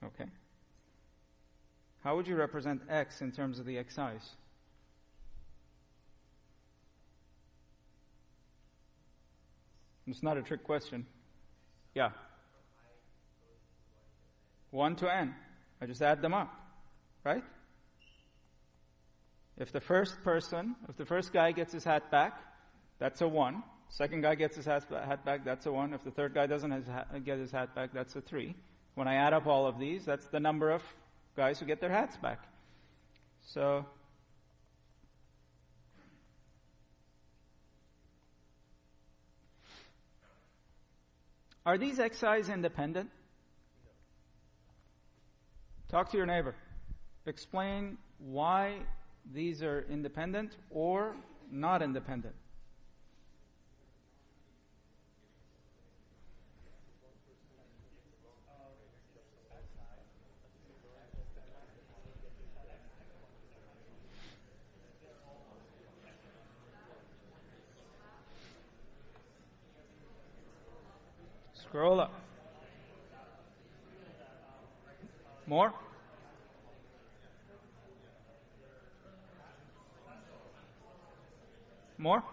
Okay. How would you represent x in terms of the xi's? It's not a trick question. Yeah. 1 to n. I just add them up, right? If the first guy gets his hat back, that's a 1. Second guy gets his hat back, that's a 1. If the third guy doesn't get his hat back, that's a 3. When I add up all of these, that's the number of guys who get their hats back. So, are these xi's independent? Talk to your neighbor. Explain why these are independent or not independent. Scroll up. More? More?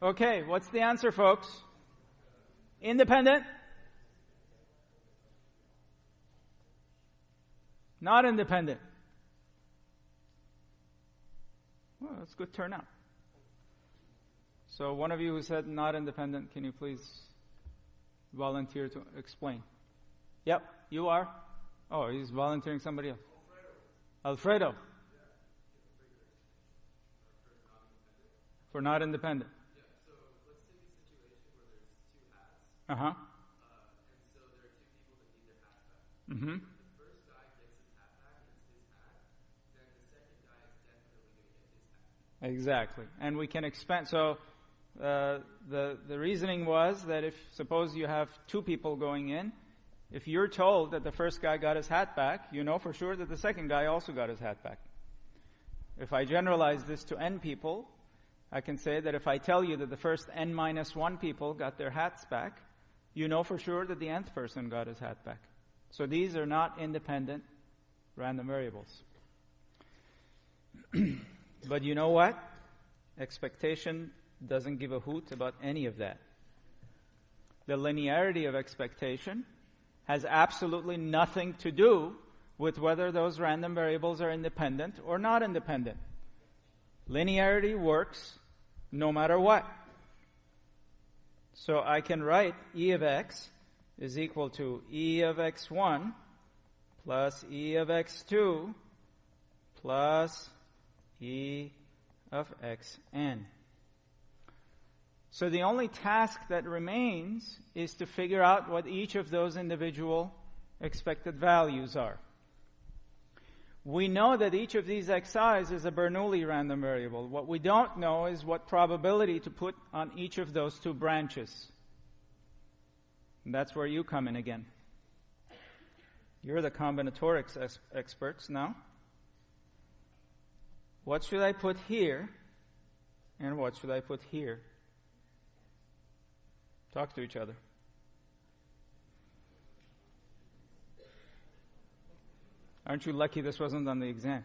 Okay, what's the answer, folks? Independent? Not independent? Well, that's a good turnout. So one of you who said not independent, can you please volunteer to explain? Yep, you are. Oh, he's volunteering somebody else. Alfredo. For not independent. Uh-huh. And so there are two people that need their hats back. Mm-hmm. If the first guy gets his hat back and it's his hat, then the second guy is definitely going to get his hat. Exactly. And we can expand. So the reasoning was that if, suppose you have two people going in, if you're told that the first guy got his hat back, you know for sure that the second guy also got his hat back. If I generalize this to n people, I can say that if I tell you that the first n minus 1 people got their hats back, you know for sure that the nth person got his hat back. So these are not independent random variables. But you know what? Expectation doesn't give a hoot about any of that. The linearity of expectation has absolutely nothing to do with whether those random variables are independent or not independent. Linearity works no matter what. So I can write E of x is equal to E of x1 plus E of x2 plus E of xn. So the only task that remains is to figure out what each of those individual expected values are. We know that each of these xi's is a Bernoulli random variable. What we don't know is what probability to put on each of those two branches. And that's where you come in again. You're the combinatorics experts now. What should I put here? And what should I put here? Talk to each other. Aren't you lucky this wasn't on the exam?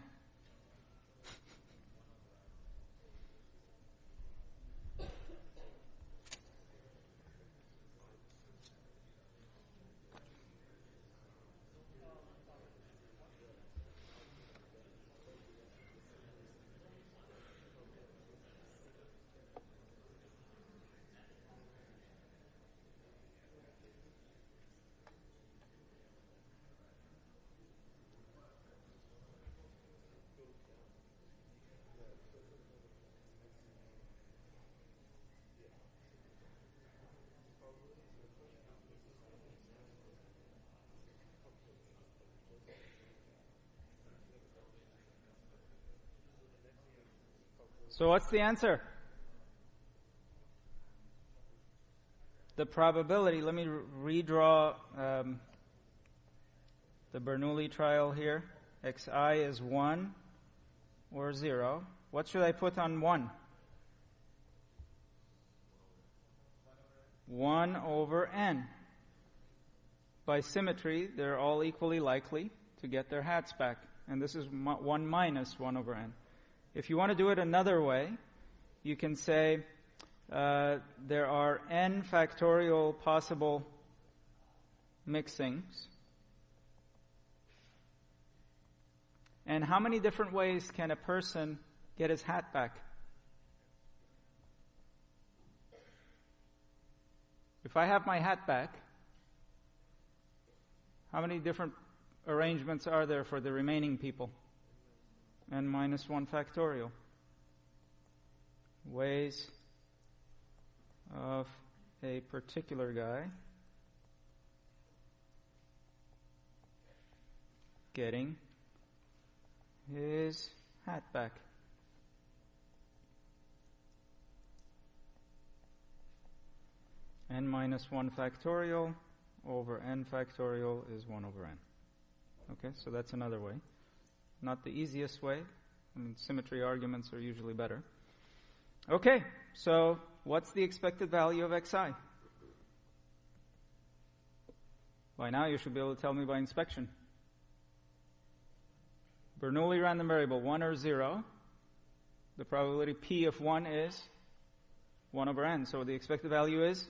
So what's the answer? The probability, let me redraw the Bernoulli trial here. Xi is 1 or 0. What should I put on 1? 1 over n. By symmetry, they're all equally likely to get their hats back. And this is 1 minus 1 over n. If you want to do it another way, you can say there are n factorial possible mixings. And how many different ways can a person get his hat back? If I have my hat back, how many different arrangements are there for the remaining people? N minus 1 factorial. Ways of a particular guy getting his hat back. N minus 1 factorial over n factorial is 1 over n. Okay, so that's another way. Not the easiest way. I mean, symmetry arguments are usually better. Okay, so what's the expected value of xi? By now you should be able to tell me by inspection. Bernoulli random variable, 1 or 0. The probability p of 1 is 1 over n. So the expected value is?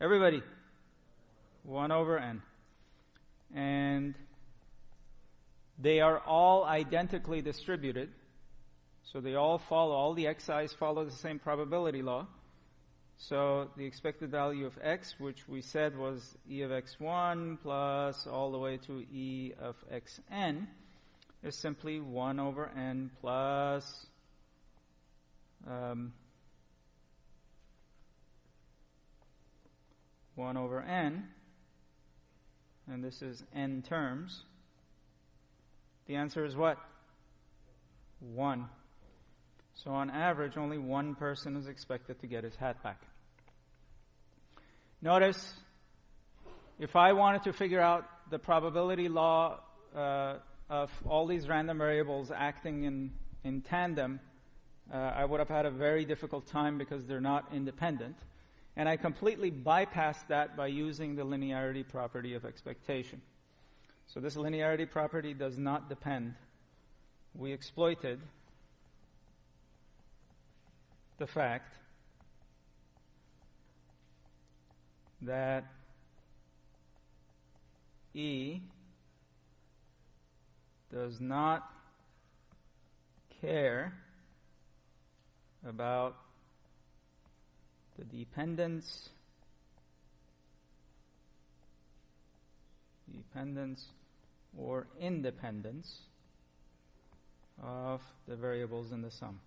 Everybody? 1 over n. And they are all identically distributed. So they all follow, all the xi's follow the same probability law. So the expected value of x, which we said was e of x1 plus all the way to e of xn, is simply 1 over n plus 1 over n, and this is n terms. The answer is what? 1. So on average, only one person is expected to get his hat back. Notice, if I wanted to figure out the probability law of all these random variables acting in tandem, I would have had a very difficult time because they're not independent. And I completely bypassed that by using the linearity property of expectation. So this linearity property does not depend. We exploited the fact that E does not care about the dependence or independence of the variables in the sum.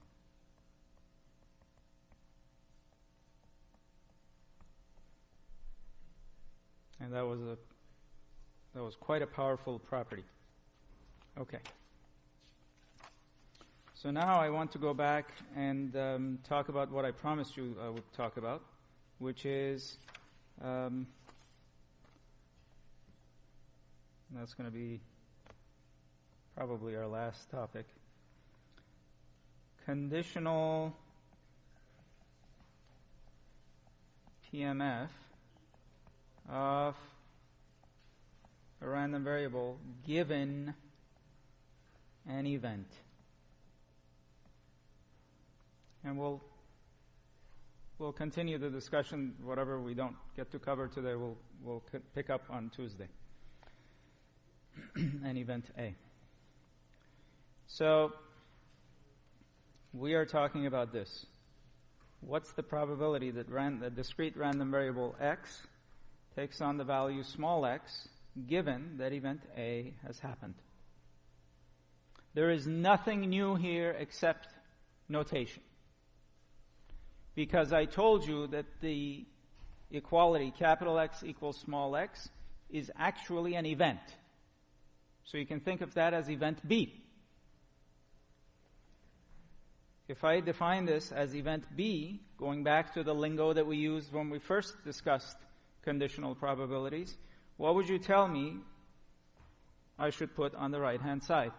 And that was quite a powerful property. Okay. So now I want to go back and talk about what I promised you I would talk about, which is that's going to be probably our last topic. Conditional PMF of a random variable given an event. And we'll continue the discussion. Whatever we don't get to cover today, we'll pick up on Tuesday. An event A. So we are talking about this. What's the probability that the discrete random variable x takes on the value small x given that event A has happened? There is nothing new here except notation. Because I told you that the equality capital X equals small x is actually an event. So you can think of that as event B. if I define this as event B, going back to the lingo that we used when we first discussed conditional probabilities, what would you tell me I should put on the right-hand side?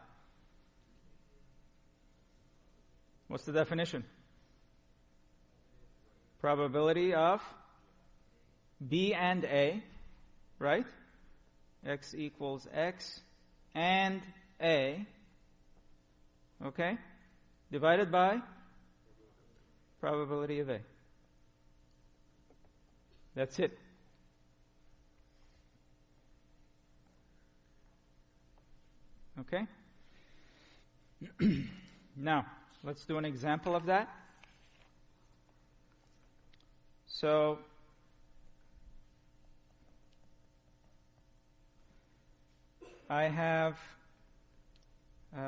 What's the definition? Probability of B and A, right? X equals X and A, okay? Divided by probability of A. That's it. Okay? Now, let's do an example of that. So, I have,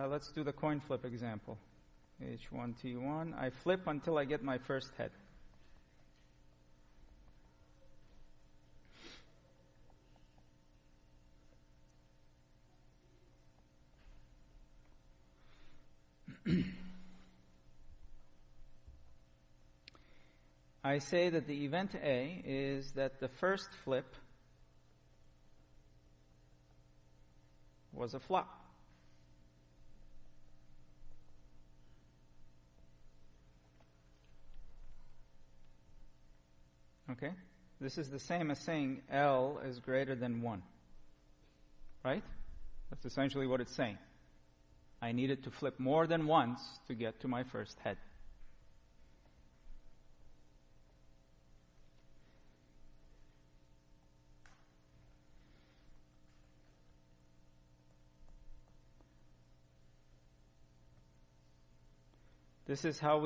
let's do the coin flip example. H1T1. I flip until I get my first head. I say that the event A is that the first flip was a flop. Okay? This is the same as saying L is greater than 1. Right? That's essentially what it's saying. I needed to flip more than once to get to my first head. This is how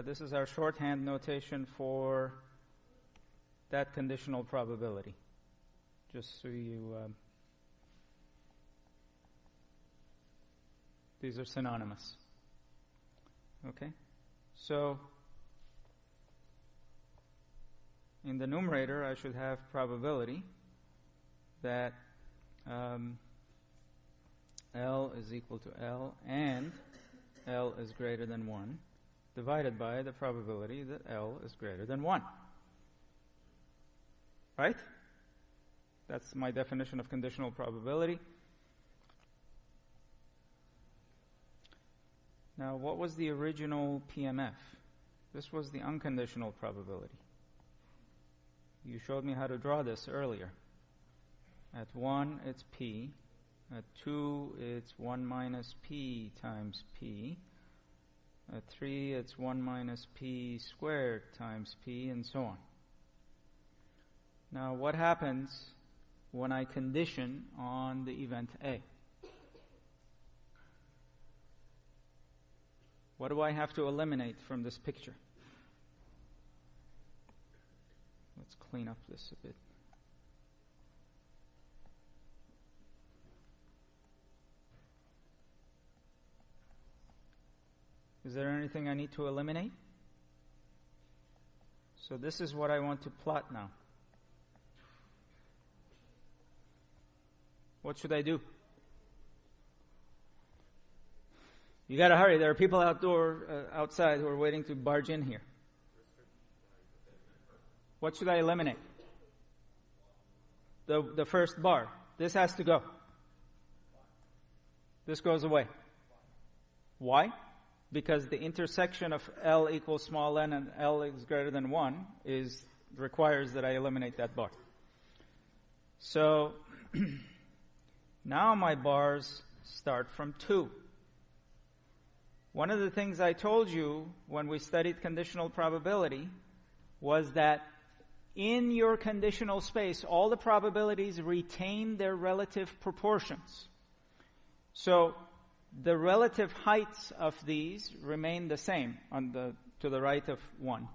this is our shorthand notation for that conditional probability. Just so you, these are synonymous. Okay? So, in the numerator, I should have probability that L is equal to L and L is greater than 1, divided by the probability that L is greater than 1. Right? That's my definition of conditional probability. Now, what was the original PMF? This was the unconditional probability. You showed me how to draw this earlier. At 1, it's P. At 2, it's 1 minus P times P. At 3, it's 1 minus P squared times P, and so on. Now, what happens when I condition on the event A? What do I have to eliminate from this picture? Let's clean up this a bit. Is there anything I need to eliminate? So this is what I want to plot now. What should I do? You gotta hurry. There are people outside who are waiting to barge in here. What should I eliminate? The first bar. This has to go. This goes away. Why? Because the intersection of L equals small n and L is greater than 1 requires that I eliminate that bar. So now my bars start from 2. One of the things I told you when we studied conditional probability was that in your conditional space, all the probabilities retain their relative proportions. So the relative heights of these remain the same to the right of 1.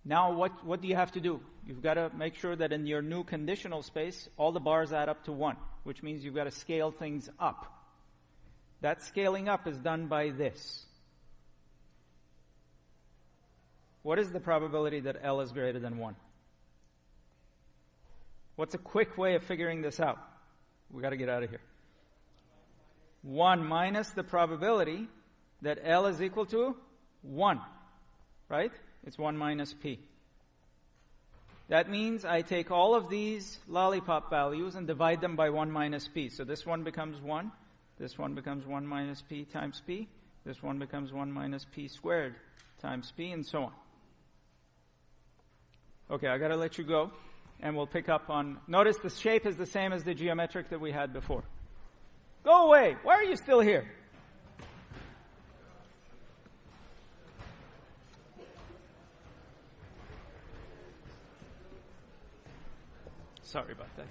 Now what do you have to do? You've got to make sure that in your new conditional space, all the bars add up to 1, which means you've got to scale things up. That scaling up is done by this. What is the probability that L is greater than 1? What's a quick way of figuring this out? We got to get out of here. 1 minus the probability that L is equal to 1, right? It's 1 minus p. That means I take all of these lollipop values and divide them by 1 minus p. So this one becomes 1. This one becomes 1 minus p times p. This one becomes 1 minus p squared times p, and so on. Okay, I gotta let you go, and we'll pick up on... Notice the shape is the same as the geometric that we had before. Go away! Why are you still here? Sorry about that.